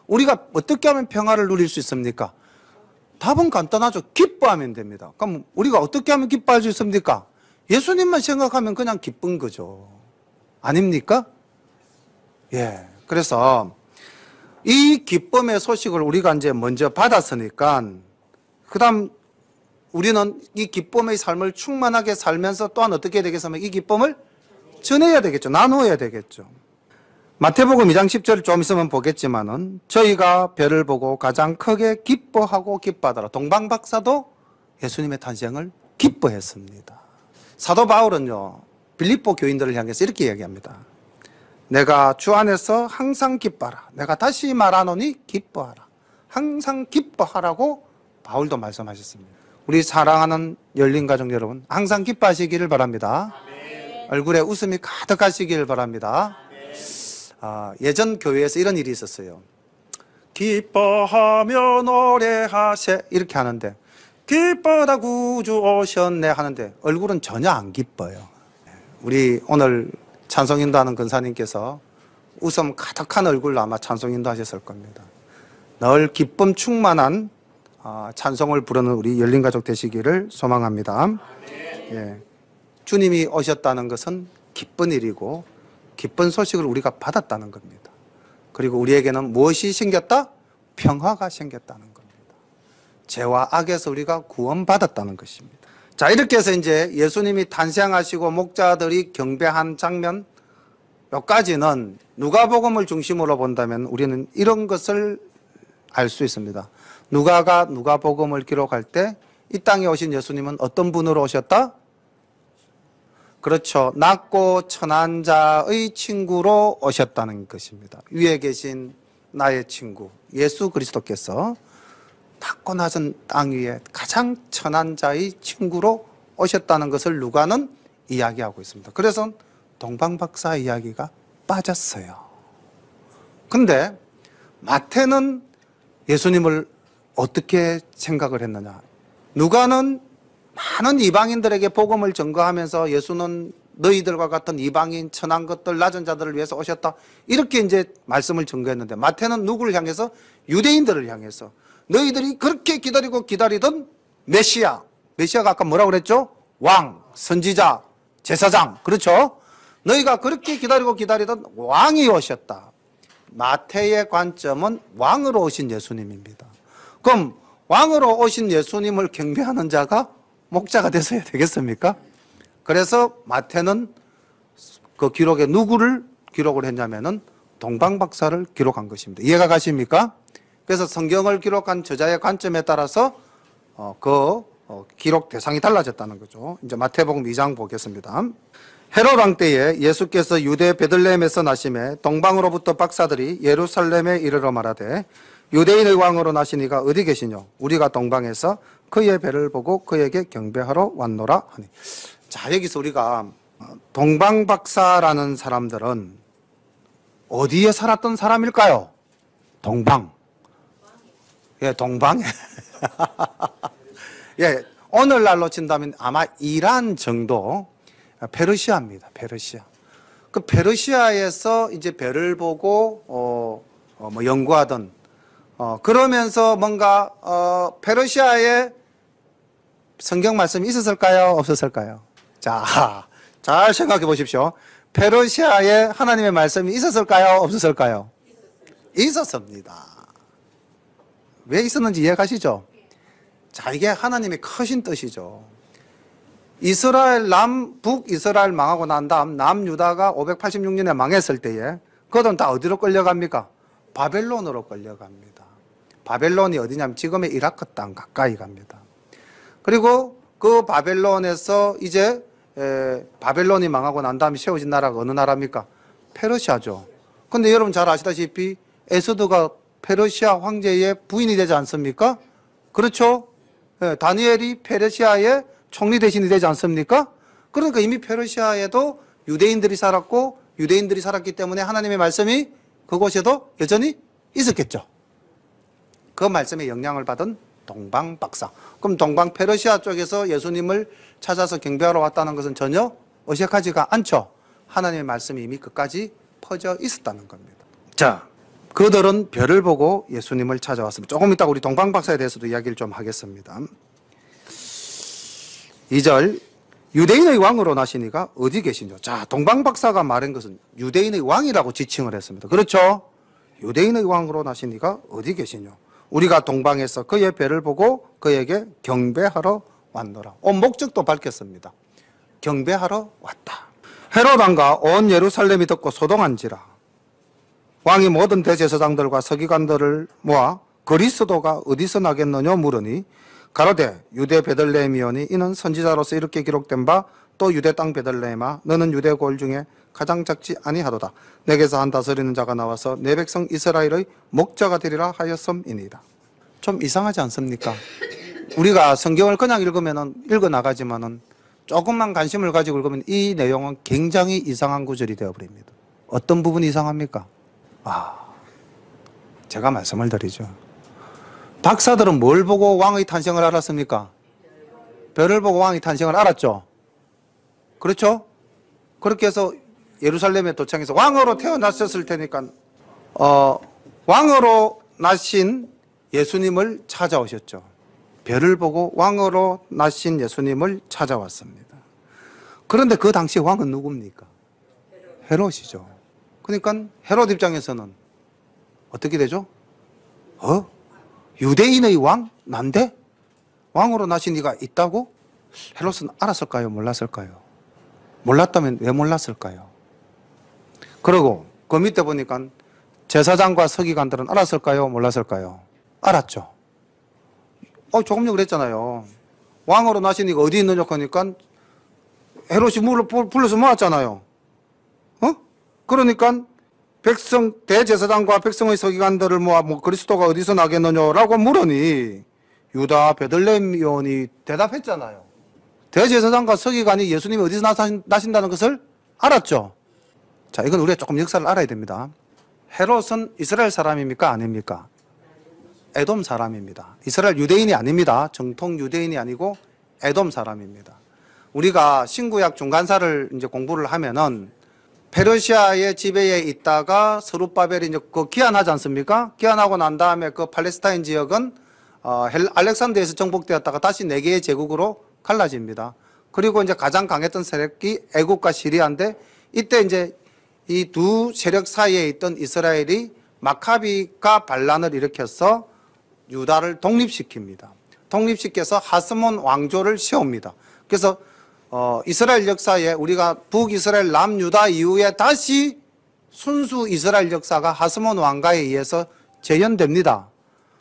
우리가 어떻게 하면 평화를 누릴 수 있습니까? 답은 간단하죠. 기뻐하면 됩니다. 그럼 우리가 어떻게 하면 기뻐할 수 있습니까? 예수님만 생각하면 그냥 기쁜 거죠. 아닙니까? 예. 그래서 이 기쁨의 소식을 우리가 이제 먼저 받았으니까, 그 다음 우리는 이 기쁨의 삶을 충만하게 살면서 또한 어떻게 해야 되겠습니까? 이 기쁨을 전해야 되겠죠. 나누어야 되겠죠. 마태복음 2장 10절을 좀 있으면 보겠지만은, 저희가 별을 보고 가장 크게 기뻐하고 기뻐하더라. 동방박사도 예수님의 탄생을 기뻐했습니다. 사도 바울은요, 빌립보 교인들을 향해서 이렇게 이야기합니다. 내가 주 안에서 항상 기뻐하라. 내가 다시 말하노니 기뻐하라. 항상 기뻐하라고 바울도 말씀하셨습니다. 우리 사랑하는 열린가족 여러분, 항상 기뻐하시기를 바랍니다. 얼굴에 웃음이 가득하시기를 바랍니다. 예전 교회에서 이런 일이 있었어요. 기뻐하며 노래하세 이렇게 하는데, 기뻐다 구주 오셨네 하는데 얼굴은 전혀 안 기뻐요. 우리 오늘 찬송인도 하는 근사님께서 웃음 가득한 얼굴로 아마 찬송인도 하셨을 겁니다. 늘 기쁨 충만한 찬송을 부르는 우리 열린가족 되시기를 소망합니다. 예. 주님이 오셨다는 것은 기쁜 일이고 기쁜 소식을 우리가 받았다는 겁니다. 그리고 우리에게는 무엇이 생겼다? 평화가 생겼다는 겁니다. 죄와 악에서 우리가 구원받았다는 것입니다. 자, 이렇게 해서 이제 예수님이 탄생하시고 목자들이 경배한 장면, 여기까지는 누가복음을 중심으로 본다면 우리는 이런 것을 알 수 있습니다. 누가가 누가복음을 기록할 때 이 땅에 오신 예수님은 어떤 분으로 오셨다? 그렇죠. 낮고 천한 자의 친구로 오셨다는 것입니다. 위에 계신 나의 친구 예수 그리스도께서 낮고 낮은 땅 위에 가장 천한 자의 친구로 오셨다는 것을 누가는 이야기하고 있습니다. 그래서 동방박사 이야기가 빠졌어요. 근데 마태는 예수님을 어떻게 생각을 했느냐? 누가는 많은 이방인들에게 복음을 전거하면서 예수는 너희들과 같은 이방인 천한 것들 낮은 자들을 위해서 오셨다, 이렇게 이제 말씀을 전거했는데, 마태는 누구를 향해서? 유대인들을 향해서 너희들이 그렇게 기다리고 기다리던 메시아가 아까 뭐라고 그랬죠? 왕, 선지자, 제사장, 그렇죠? 너희가 그렇게 기다리고 기다리던 왕이 오셨다. 마태의 관점은 왕으로 오신 예수님입니다. 그럼 왕으로 오신 예수님을 경배하는 자가 목자가 되어야 되겠습니까? 그래서 마태는 그 기록에 누구를 기록을 했냐면은 동방박사를 기록한 것입니다. 이해가 가십니까? 그래서 성경을 기록한 저자의 관점에 따라서 기록 대상이 달라졌다는 거죠. 이제 마태복음 2장 보겠습니다. 헤롯 왕 때에 예수께서 유대 베들레헴에서 나심에 동방으로부터 박사들이 예루살렘에 이르러 말하되 유대인의 왕으로 나신 이가 어디 계시뇨? 우리가 동방에서 그의 배를 보고 그에게 경배하러 왔노라 하니. 자, 여기서 우리가 동방박사라는 사람들은 어디에 살았던 사람일까요? 동방. 예, 동방에. 예, 오늘날로 친다면 아마 이란 정도, 페르시아입니다. 페르시아. 그 페르시아에서 이제 별을 보고 연구하던, 그러면서 뭔가 페르시아에 성경 말씀이 있었을까요? 없었을까요? 자, 잘 생각해 보십시오. 페르시아에 하나님의 말씀이 있었을까요? 없었을까요? 있었습니다. 왜 있었는지 이해가시죠? 자, 이게 하나님의 크신 뜻이죠. 이스라엘 북이스라엘 망하고 난 다음 남유다가 586년에 망했을 때에 그들은 다 어디로 끌려갑니까? 바벨론으로 끌려갑니다. 바벨론이 어디냐면 지금의 이라크 땅 가까이 갑니다. 그리고 그 바벨론에서 이제 바벨론이 망하고 난 다음에 세워진 나라가 어느 나라입니까? 페르시아죠. 근데 여러분 잘 아시다시피 에스더가 페르시아 황제의 부인이 되지 않습니까? 그렇죠? 다니엘이 페르시아의 총리 대신이 되지 않습니까? 그러니까 이미 페르시아에도 유대인들이 살았고 유대인들이 살았기 때문에 하나님의 말씀이 그곳에도 여전히 있었겠죠. 그 말씀에 영향을 받은 동방 박사. 그럼 동방 페르시아 쪽에서 예수님을 찾아서 경배하러 왔다는 것은 전혀 어색하지가 않죠. 하나님의 말씀이 이미 끝까지 퍼져 있었다는 겁니다. 자, 그들은 별을 보고 예수님을 찾아왔습니다. 조금 이따 우리 동방 박사에 대해서도 이야기를 좀 하겠습니다. 2절, 유대인의 왕으로 나시니가 어디 계시뇨? 자, 동방 박사가 말한 것은 유대인의 왕이라고 지칭을 했습니다. 그렇죠? 유대인의 왕으로 나시니가 어디 계시뇨? 우리가 동방에서 그의 배를 보고 그에게 경배하러 왔노라. 목적도 밝혔습니다. 경배하러 왔다. 헤롯 왕과 온 예루살렘이 듣고 소동한지라. 왕이 모든 대제사장들과 서기관들을 모아 그리스도가 어디서 나겠느냐 물으니 가로되 유대 베들레헴이오니 이는 선지자로서 이렇게 기록된 바 또 유대 땅 베들레헴아 너는 유대 고을 중에 가장 작지 아니하도다. 내게서 한 다스리는 자가 나와서 내 백성 이스라엘의 목자가 되리라 하였음이니이다. 좀 이상하지 않습니까? 우리가 성경을 그냥 읽어 나가지만은 조금만 관심을 가지고 읽으면 이 내용은 굉장히 이상한 구절이 되어버립니다. 어떤 부분이 이상합니까? 제가 말씀을 드리죠. 박사들은 뭘 보고 왕의 탄생을 알았습니까? 별을 보고 왕의 탄생을 알았죠. 그렇죠? 그렇게 해서 예루살렘에 도착해서 왕으로 태어나셨을 테니까 왕으로 나신 예수님을 찾아오셨죠. 별을 보고 왕으로 나신 예수님을 찾아왔습니다. 그런데 그 당시 왕은 누굽니까? 헤롯이죠. 그러니까 헤롯 입장에서는 어떻게 되죠? 유대인의 왕? 난데? 왕으로 나신 이가 있다고? 헤롯은 알았을까요? 몰랐을까요? 몰랐다면 왜 몰랐을까요? 그리고 그 밑에 보니까 제사장과 서기관들은 알았을까요? 몰랐을까요? 알았죠. 조금 전에 그랬잖아요. 왕으로 나신 이가 어디 있느냐 하니까 헤롯이 불러서 모았잖아요. 그러니까 백성 대제사장과 백성의 서기관들을 모아 그리스도가 어디서 나겠느냐라고 물으니 유다 베들레헴이오니 대답했잖아요. 대제사장과 서기관이 예수님이 어디서 나신다는 것을 알았죠. 자, 이건 우리가 조금 역사를 알아야 됩니다. 헤롯은 이스라엘 사람입니까? 아닙니까? 에돔 사람입니다. 이스라엘 유대인이 아닙니다. 정통 유대인이 아니고 에돔 사람입니다. 우리가 신구약 중간사를 이제 공부를 하면은 페르시아의 지배에 있다가 스룹바벨이 이제 귀환하지 않습니까? 귀환하고 난 다음에 그 팔레스타인 지역은 알렉산더에서 정복되었다가 다시 네 개의 제국으로 갈라집니다. 그리고 이제 가장 강했던 세력이 애국과 시리아인데 이때 이제 이 두 세력 사이에 있던 이스라엘이 마카비가 반란을 일으켜서 유다를 독립시킵니다. 독립시켜서 하스몬 왕조를 세웁니다. 그래서 이스라엘 역사에 우리가 북이스라엘 남유다 이후에 다시 순수 이스라엘 역사가 하스몬 왕가에 의해서 재현됩니다.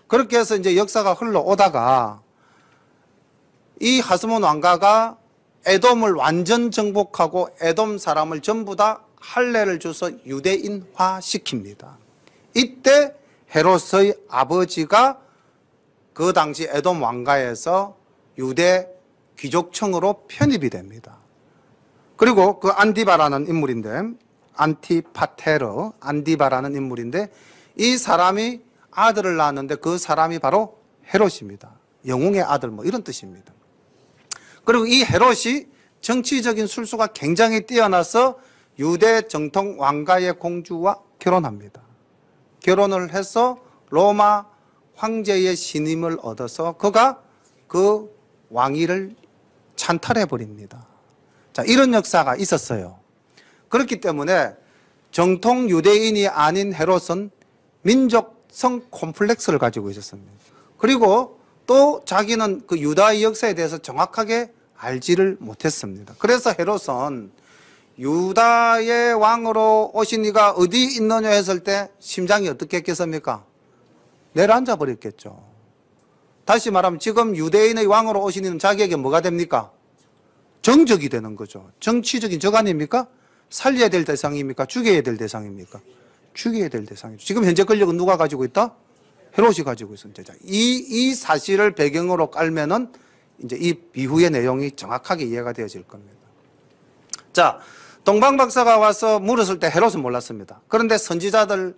그렇게 해서 이제 역사가 흘러오다가 이 하스몬 왕가가 에돔을 완전 정복하고 에돔 사람을 전부 다 할례를 줘서 유대인화 시킵니다. 이때 헤롯의 아버지가 그 당시 에돔 왕가에서 유대 귀족층으로 편입이 됩니다. 그리고 그 안디바라는 인물인데 안티파테르 안디바라는 인물인데 이 사람이 아들을 낳았는데 그 사람이 바로 헤롯입니다. 영웅의 아들 이런 뜻입니다. 그리고 이 헤롯이 정치적인 술수가 굉장히 뛰어나서 유대 정통 왕가의 공주와 결혼합니다. 결혼을 해서 로마 황제의 신임을 얻어서 그가 그 왕위를 찬탈해 버립니다. 자, 이런 역사가 있었어요. 그렇기 때문에 정통 유대인이 아닌 헤롯은 민족성 콤플렉스를 가지고 있었습니다. 그리고 또 자기는 그 유다의 역사에 대해서 정확하게 알지를 못했습니다. 그래서 헤롯은 유다의 왕으로 오신 이가 어디 있느냐 했을 때 심장이 어떻게 했겠습니까? 내려앉아 버렸겠죠. 다시 말하면 지금 유대인의 왕으로 오신 이는 자기에게 뭐가 됩니까? 정적이 되는 거죠. 정치적인 적 아닙니까? 살려야 될 대상입니까? 죽여야 될 대상입니까? 죽여야 될 대상이죠. 지금 현재 권력은 누가 가지고 있다? 헤롯이 가지고 있습니다. 이 사실을 배경으로 깔면은 이제 이 비후의 내용이 정확하게 이해가 되어질 겁니다. 자, 동방 박사가 와서 물었을 때 헤롯은 몰랐습니다. 그런데 선지자들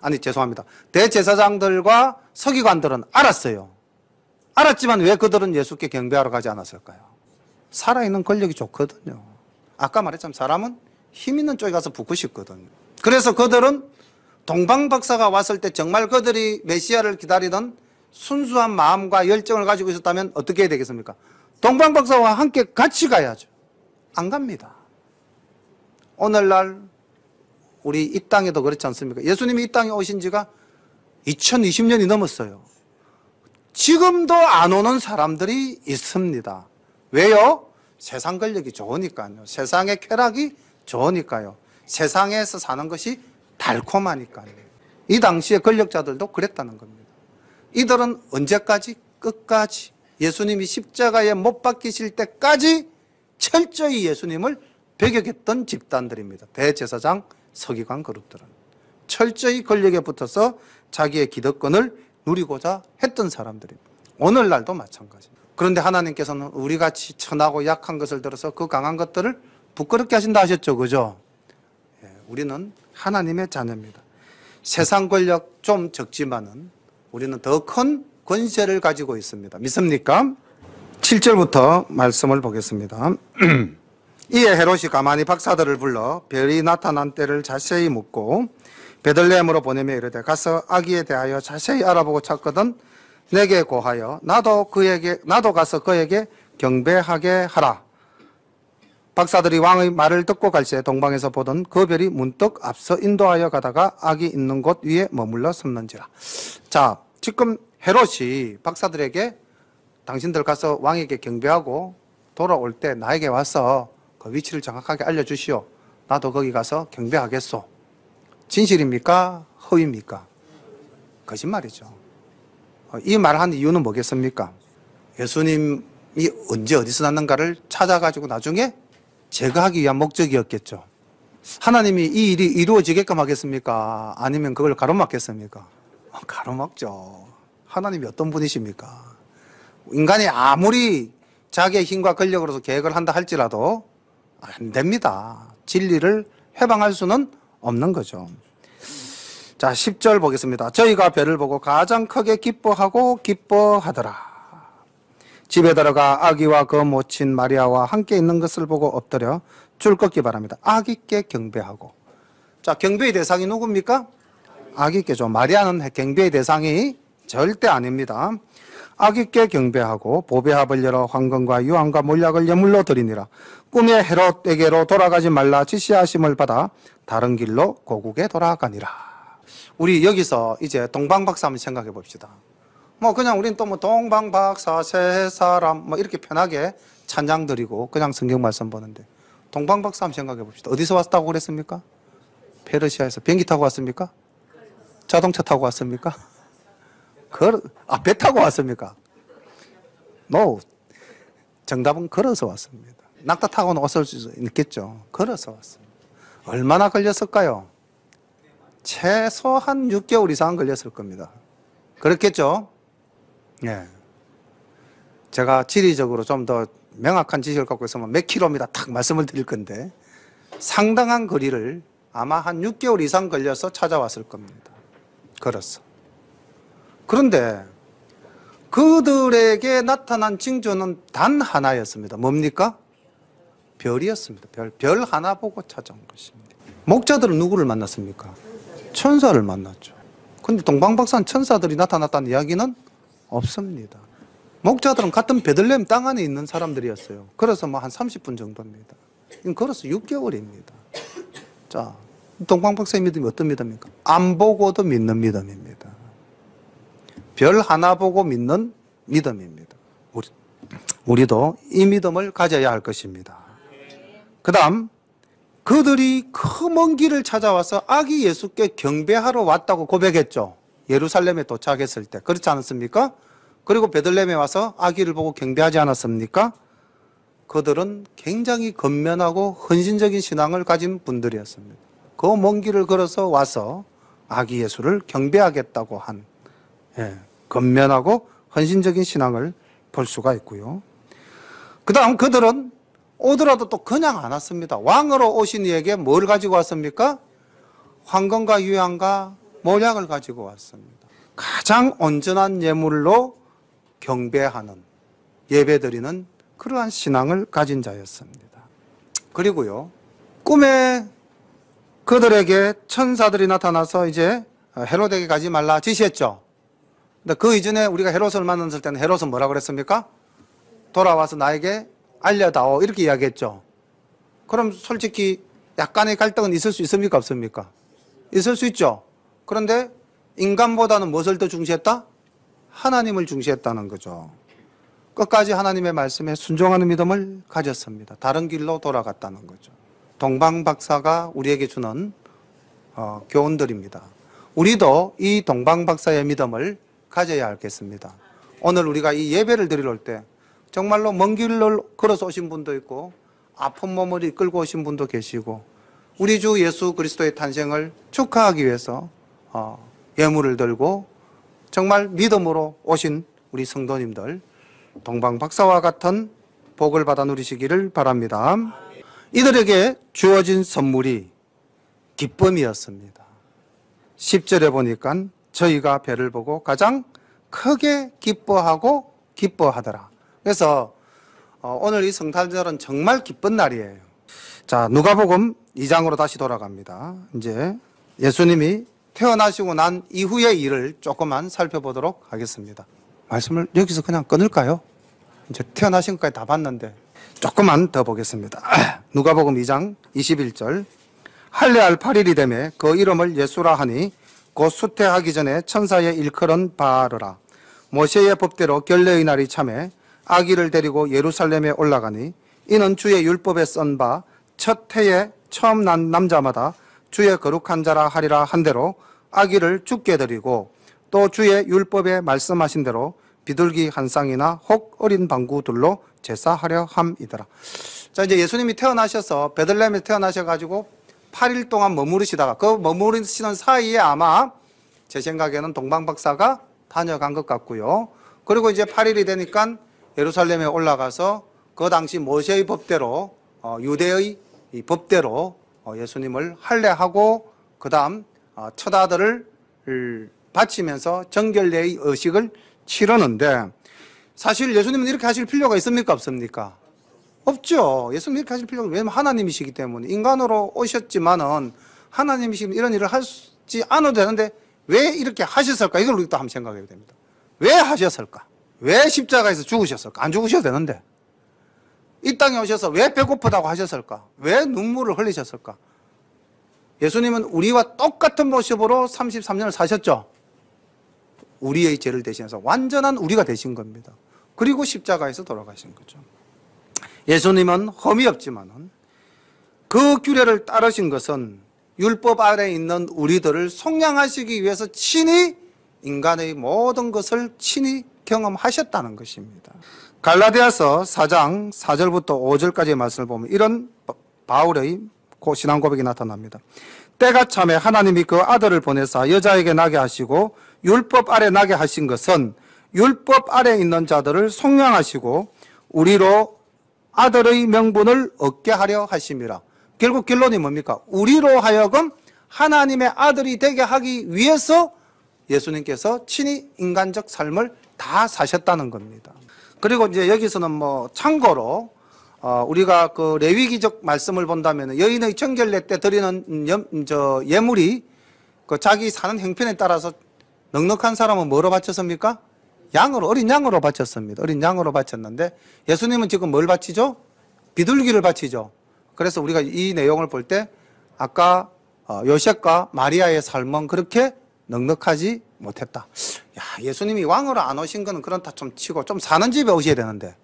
아니 죄송합니다. 대제사장들과 서기관들은 알았어요. 알았지만 왜 그들은 예수께 경배하러 가지 않았을까요? 살아있는 권력이 좋거든요. 아까 말했지만 사람은 힘 있는 쪽에 가서 붙고 싶거든요. 그래서 그들은 동방박사가 왔을 때 정말 그들이 메시아를 기다리던 순수한 마음과 열정을 가지고 있었다면 어떻게 해야 되겠습니까? 동방박사와 함께 같이 가야죠. 안 갑니다. 오늘날 우리 이 땅에도 그렇지 않습니까? 예수님이 이 땅에 오신 지가 2020년이 넘었어요. 지금도 안 오는 사람들이 있습니다. 왜요? 세상 권력이 좋으니까요. 세상의 쾌락이 좋으니까요. 세상에서 사는 것이 달콤하니까요. 이 당시의 권력자들도 그랬다는 겁니다. 이들은 언제까지? 끝까지 예수님이 십자가에 못 박히실 때까지 철저히 예수님을 배격했던 집단들입니다. 대제사장, 서기관 그룹들은 철저히 권력에 붙어서 자기의 기득권을 누리고자 했던 사람들입니다. 오늘날도 마찬가지입니다. 그런데 하나님께서는 우리같이 천하고 약한 것을 들어서 그 강한 것들을 부끄럽게 하신다 하셨죠. 그죠? 우리는 하나님의 자녀입니다. 세상 권력 좀 적지만은 우리는 더 큰 권세를 가지고 있습니다. 믿습니까? 7절부터 말씀을 보겠습니다. 이에 헤롯이 가만히 박사들을 불러 별이 나타난 때를 자세히 묻고 베들레헴으로 보내며 이르되 가서 아기에 대하여 자세히 알아보고 찾거든 내게 고하여 나도 가서 그에게 경배하게 하라. 박사들이 왕의 말을 듣고 갈새 동방에서 보던 그 별이 문득 앞서 인도하여 가다가 아기 있는 곳 위에 머물러 섰는지라. 자, 지금 헤롯이 박사들에게 당신들 가서 왕에게 경배하고 돌아올 때 나에게 와서 그 위치를 정확하게 알려주시오. 나도 거기 가서 경배하겠소. 진실입니까? 허위입니까? 거짓말이죠. 이 말을 한 이유는 뭐겠습니까? 예수님이 언제 어디서 났는가를 찾아가지고 나중에 제거하기 위한 목적이었겠죠. 하나님이 이 일이 이루어지게끔 하겠습니까? 아니면 그걸 가로막겠습니까? 가로막죠. 하나님이 어떤 분이십니까? 인간이 아무리 자기의 힘과 권력으로서 계획을 한다 할지라도 안 됩니다. 진리를 해방할 수는 없는 거죠. 자, 10절 보겠습니다. 저희가 별을 보고 가장 크게 기뻐하고 기뻐하더라. 집에 들어가 아기와 그 모친 마리아와 함께 있는 것을 보고 엎드려 줄 걷기 바랍니다. 아기께 경배하고. 자, 경배의 대상이 누굽니까? 아기께죠. 마리아는 경배의 대상이 절대 아닙니다. 아기께 경배하고 보배합을 열어 황금과 유황과 몰약을 예물로 드리니라. 꿈에 헤롯에게로 돌아가지 말라 지시하심을 받아 다른 길로 고국에 돌아가니라. 우리 여기서 이제 동방박사 한번 생각해 봅시다. 뭐 그냥 우린 또 뭐 동방박사 세 사람 뭐 이렇게 편하게 찬양 드리고 그냥 성경 말씀 보는데 동방박사 한번 생각해 봅시다. 어디서 왔다고 그랬습니까? 페르시아에서. 비행기 타고 왔습니까? 자동차 타고 왔습니까? 배 타고 왔습니까? No. 정답은 걸어서 왔습니다. 낙타 타고는 왔을 수 있겠죠. 걸어서 왔습니다. 얼마나 걸렸을까요? 최소한 6개월 이상 걸렸을 겁니다. 그렇겠죠? 예. 제가 지리적으로 좀 더 명확한 지식을 갖고 있으면 몇 킬로미터 딱 말씀을 드릴 건데 상당한 거리를 아마 한 6개월 이상 걸려서 찾아왔을 겁니다. 걸었어. 그런데 그들에게 나타난 징조는 단 하나였습니다. 뭡니까? 별이었습니다. 별 하나 보고 찾아온 것입니다. 목자들은 누구를 만났습니까? 천사를 만났죠. 근데 동방박사는 천사들이 나타났다는 이야기는 없습니다. 목자들은 같은 베들레헴 땅 안에 있는 사람들이었어요. 그래서 뭐 한 30분 정도입니다. 걸어서 6개월입니다. 자, 동방박사의 믿음이 어떤 믿음입니까? 안 보고도 믿는 믿음입니다. 별 하나 보고 믿는 믿음입니다. 우리도 이 믿음을 가져야 할 것입니다. 그 다음 그들이 그 먼 길을 찾아와서 아기 예수께 경배하러 왔다고 고백했죠. 예루살렘에 도착했을 때. 그렇지 않았습니까? 그리고 베들레헴에 와서 아기를 보고 경배하지 않았습니까? 그들은 굉장히 건면하고 헌신적인 신앙을 가진 분들이었습니다. 그 먼 길을 걸어서 와서 아기 예수를 경배하겠다고 한 건면하고 헌신적인 신앙을 볼 수가 있고요. 그 다음 그들은 오더라도 또 그냥 안 왔습니다. 왕으로 오신 이에게 뭘 가지고 왔습니까? 황금과 유향과 몰약을 가지고 왔습니다. 가장 온전한 예물로 경배하는, 예배드리는 그러한 신앙을 가진 자였습니다. 그리고요, 꿈에 그들에게 천사들이 나타나서 이제 헤롯에게 가지 말라 지시했죠. 근데 그 이전에 우리가 헤롯을 만났을 때는 헤롯은 뭐라고 그랬습니까? 돌아와서 나에게 알려다오 이렇게 이야기했죠. 그럼 솔직히 약간의 갈등은 있을 수 있습니까? 없습니까? 있을 수 있죠. 그런데 인간보다는 무엇을 더 중시했다? 하나님을 중시했다는 거죠. 끝까지 하나님의 말씀에 순종하는 믿음을 가졌습니다. 다른 길로 돌아갔다는 거죠. 동방박사가 우리에게 주는 교훈들입니다. 우리도 이 동방박사의 믿음을 가져야 하겠습니다. 오늘 우리가 이 예배를 드리러 올 때 정말로 먼 길을 걸어서 오신 분도 있고 아픈 몸을 이끌고 오신 분도 계시고 우리 주 예수 그리스도의 탄생을 축하하기 위해서 예물을 들고 정말 믿음으로 오신 우리 성도님들 동방박사와 같은 복을 받아 누리시기를 바랍니다. 이들에게 주어진 선물이 기쁨이었습니다. 10절에 보니까 저희가 배를 보고 가장 크게 기뻐하고 기뻐하더라. 그래서 오늘 이 성탄절은 정말 기쁜 날이에요. 자, 누가복음 2장으로 다시 돌아갑니다. 이제 예수님이 태어나시고 난 이후의 일을 조금만 살펴보도록 하겠습니다. 말씀을 여기서 그냥 끊을까요? 이제 태어나신 것까지 다 봤는데 조금만 더 보겠습니다. 누가복음 2장 21절 할례할 8일이 되매 그 이름을 예수라 하니 곧 수태하기 전에 천사의 일컬은 바르라. 모세의 법대로 결례의 날이 참에 아기를 데리고 예루살렘에 올라가니 이는 주의 율법에 쓴 바 첫 해에 처음 난 남자마다 주의 거룩한 자라 하리라 한 대로 아기를 죽게 드리고 또 주의 율법에 말씀하신 대로 비둘기 한 쌍이나 혹 어린 방구들로 제사하려 함이더라. 자, 이제 예수님이 태어나셔서 베들레헴에 태어나셔가지고 8일 동안 머무르시다가 그 머무르시는 사이에 아마 제 생각에는 동방박사가 다녀간 것 같고요. 그리고 이제 8일이 되니까 예루살렘에 올라가서 그 당시 모세의 법대로 유대의 이 법대로 예수님을 할례하고 그 다음 첫 아들을 바치면서 정결례의 의식을 치르는데 사실 예수님은 이렇게 하실 필요가 있습니까? 없습니까? 없죠. 예수님 이렇게 하실 필요가, 왜냐하면 하나님이시기 때문에 인간으로 오셨지만은 하나님이시면 이런 일을 하지 않아도 되는데 왜 이렇게 하셨을까? 이걸 우리가 또 한번 생각해야 됩니다. 왜 하셨을까? 왜 십자가에서 죽으셨을까? 안 죽으셔도 되는데. 이 땅에 오셔서 왜 배고프다고 하셨을까? 왜 눈물을 흘리셨을까? 예수님은 우리와 똑같은 모습으로 33년을 사셨죠. 우리의 죄를 대신해서 완전한 우리가 되신 겁니다. 그리고 십자가에서 돌아가신 거죠. 예수님은 흠이 없지만은 그 규례를 따르신 것은 율법 아래에 있는 우리들을 속량하시기 위해서 친히 인간의 모든 것을 친히 경험하셨다는 것입니다. 갈라디아서 4장 4절부터 5절까지의 말씀을 보면 이런 바울의 신앙 고백이 나타납니다. 때가 참에 하나님이 그 아들을 보내사 여자에게 나게 하시고 율법 아래 나게 하신 것은 율법 아래 있는 자들을 속량하시고 우리로 아들의 명분을 얻게 하려 하심이라. 결국 결론이 뭡니까? 우리로 하여금 하나님의 아들이 되게 하기 위해서 예수님께서 친히 인간적 삶을 다 사셨다는 겁니다. 그리고 이제 여기서는 참고로 우리가 그 레위기적 말씀을 본다면 여인의 정결례 때 드리는 예물이 그 자기 사는 형편에 따라서 넉넉한 사람은 뭐로 바쳤습니까? 양으로, 어린 양으로 바쳤습니다. 어린 양으로 바쳤는데 예수님은 지금 뭘 바치죠? 비둘기를 바치죠. 그래서 우리가 이 내용을 볼 때 아까 요셉과 마리아의 삶은 그렇게 넉넉하지 못했다. 야, 예수님이 왕으로 안 오신 거는 그렇다 좀 치고 좀 사는 집에 오셔야 되는데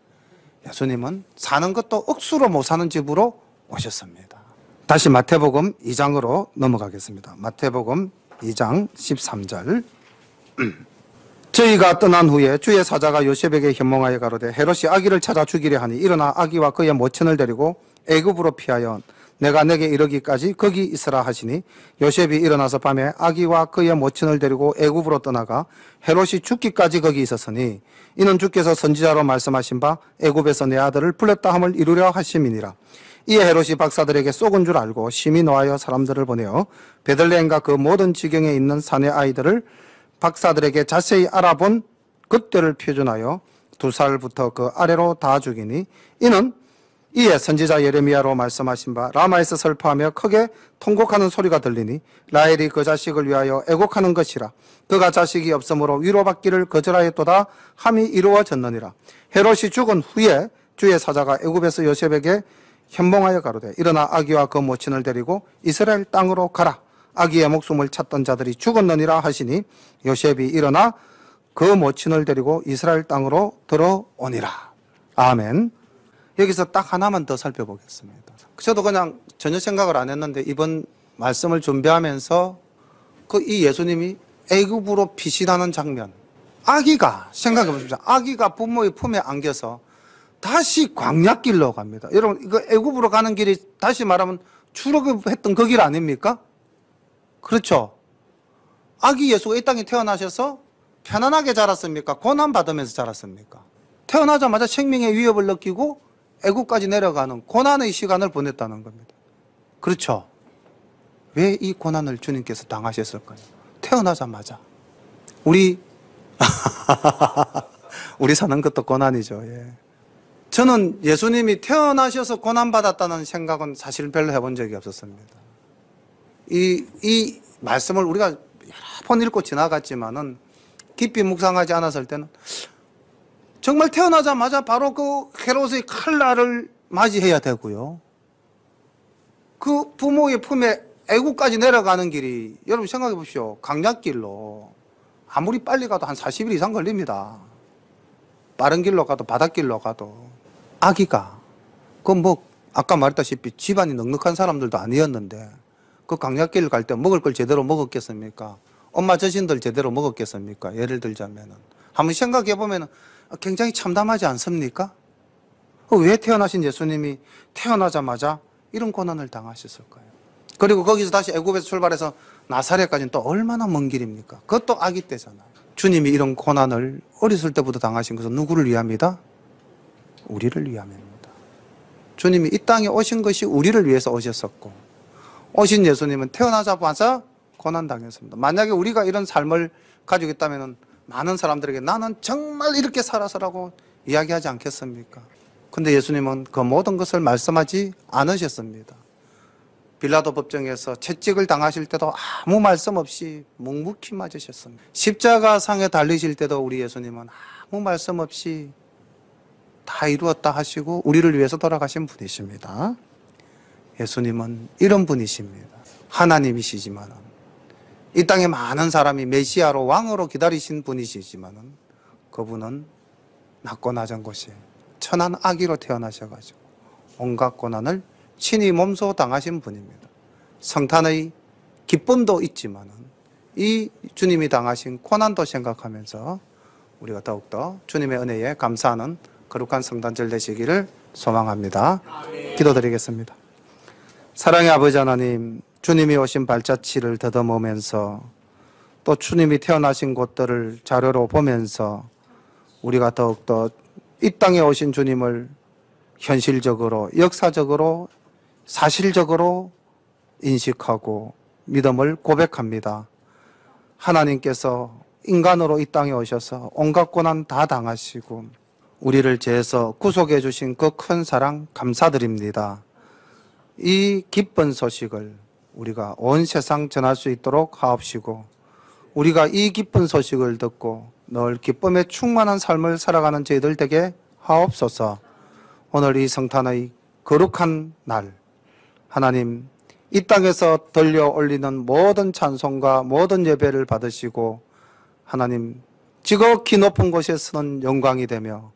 예수님은 사는 것도 억수로 못 사는 집으로 오셨습니다. 다시 마태복음 2장으로 넘어가겠습니다. 마태복음 2장 13절 저희가 떠난 후에 주의 사자가 요셉에게 현몽하여 가로되 헤롯이 아기를 찾아 죽이려 하니 일어나 아기와 그의 모친을 데리고 애굽으로 피하여 내가 내게 이르기까지 거기 있으라 하시니 요셉이 일어나서 밤에 아기와 그의 모친을 데리고 애굽으로 떠나가 헤롯이 죽기까지 거기 있었으니 이는 주께서 선지자로 말씀하신 바 애굽에서 내 아들을 불렀다 함을 이루려 하심이니라. 이에 헤롯이 박사들에게 쏘은 줄 알고 심히 노하여 사람들을 보내어 베들레헴과 그 모든 지경에 있는 사내 아이들을 박사들에게 자세히 알아본 그때를 표준하여 2살부터 그 아래로 다 죽이니 이는 이에 선지자 예레미야로 말씀하신 바 라마에서 슬퍼하며 크게 통곡하는 소리가 들리니 라헬이 그 자식을 위하여 애곡하는 것이라. 그가 자식이 없으므로 위로받기를 거절하였도다 함이 이루어졌느니라. 헤롯이 죽은 후에 주의 사자가 애굽에서 요셉에게 현몽하여 가로되 일어나 아기와 그 모친을 데리고 이스라엘 땅으로 가라. 아기의 목숨을 찾던 자들이 죽었느니라 하시니 요셉이 일어나 그 모친을 데리고 이스라엘 땅으로 들어오니라. 아멘. 여기서 딱 하나만 더 살펴보겠습니다. 저도 그냥 전혀 생각을 안 했는데 이번 말씀을 준비하면서 이 예수님이 애굽으로 피신하는 장면, 아기가 생각해 보십시오. 아기가 부모의 품에 안겨서 다시 광야길로 갑니다. 여러분 이거 애굽으로 가는 길이 다시 말하면 출애굽했던 그 길 아닙니까? 그렇죠. 아기 예수가 이 땅에 태어나셔서 편안하게 자랐습니까? 고난받으면서 자랐습니까? 태어나자마자 생명의 위협을 느끼고 애국까지 내려가는 고난의 시간을 보냈다는 겁니다. 그렇죠. 왜 이 고난을 주님께서 당하셨을까요? 태어나자마자. 우리 사는 것도 고난이죠. 예. 저는 예수님이 태어나셔서 고난받았다는 생각은 사실 별로 해본 적이 없었습니다. 이 말씀을 우리가 여러 번 읽고 지나갔지만은 깊이 묵상하지 않았을 때는 정말 태어나자마자 바로 그 헤롯의 칼날을 맞이해야 되고요. 그 부모의 품에 애국까지 내려가는 길이 여러분 생각해 보십시오. 강약길로 아무리 빨리 가도 한 40일 이상 걸립니다. 빠른 길로 가도 바닷길로 가도. 아기가 아까 말했다시피 집안이 넉넉한 사람들도 아니었는데 그 강약길을 갈 때 먹을 걸 제대로 먹었겠습니까? 엄마 자신들 제대로 먹었겠습니까? 예를 들자면은 한번 생각해 보면은 굉장히 참담하지 않습니까? 왜 태어나신 예수님이 태어나자마자 이런 고난을 당하셨을까요? 그리고 거기서 다시 애굽에서 출발해서 나사렛까지는 또 얼마나 먼 길입니까? 그것도 아기 때잖아요. 주님이 이런 고난을 어렸을 때부터 당하신 것은 누구를 위함이다? 우리를 위함입니다. 주님이 이 땅에 오신 것이 우리를 위해서 오셨었고 오신 예수님은 태어나자마자 고난당했습니다. 만약에 우리가 이런 삶을 가지고 있다면 많은 사람들에게 나는 정말 이렇게 살아서라고 이야기하지 않겠습니까? 근데 예수님은 그 모든 것을 말씀하지 않으셨습니다. 빌라도 법정에서 채찍을 당하실 때도 아무 말씀 없이 묵묵히 맞으셨습니다. 십자가상에 달리실 때도 우리 예수님은 아무 말씀 없이 다 이루었다 하시고 우리를 위해서 돌아가신 분이십니다. 예수님은 이런 분이십니다. 하나님이시지만은 이 땅에 많은 사람이 메시아로 왕으로 기다리신 분이시지만은 그분은 낮고 낮은 곳에 천한 아기로 태어나셔가지고 온갖 고난을 친히 몸소 당하신 분입니다. 성탄의 기쁨도 있지만은 이 주님이 당하신 고난도 생각하면서 우리가 더욱더 주님의 은혜에 감사하는 거룩한 성탄절 되시기를 소망합니다. 기도드리겠습니다. 사랑의 아버지 하나님, 주님이 오신 발자취를 더듬으면서 또 주님이 태어나신 곳들을 자료로 보면서 우리가 더욱더 이 땅에 오신 주님을 현실적으로, 역사적으로, 사실적으로 인식하고 믿음을 고백합니다. 하나님께서 인간으로 이 땅에 오셔서 온갖 고난 다 당하시고 우리를 죄에서 구속해 주신 그 큰 사랑 감사드립니다. 이 기쁜 소식을 우리가 온 세상 전할 수 있도록 하옵시고 우리가 이 기쁜 소식을 듣고 늘 기쁨에 충만한 삶을 살아가는 저희들 되게 하옵소서. 오늘 이 성탄의 거룩한 날 하나님 이 땅에서 들려 올리는 모든 찬송과 모든 예배를 받으시고 하나님 지극히 높은 곳에서는 영광이 되며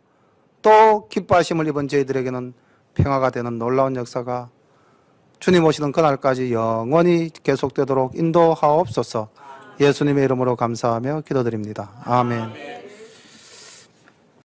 또 기뻐하심을 입은 저희들에게는 평화가 되는 놀라운 역사가 주님 오시는 그날까지 영원히 계속되도록 인도하옵소서. 예수님의 이름으로 감사하며 기도드립니다. 아멘.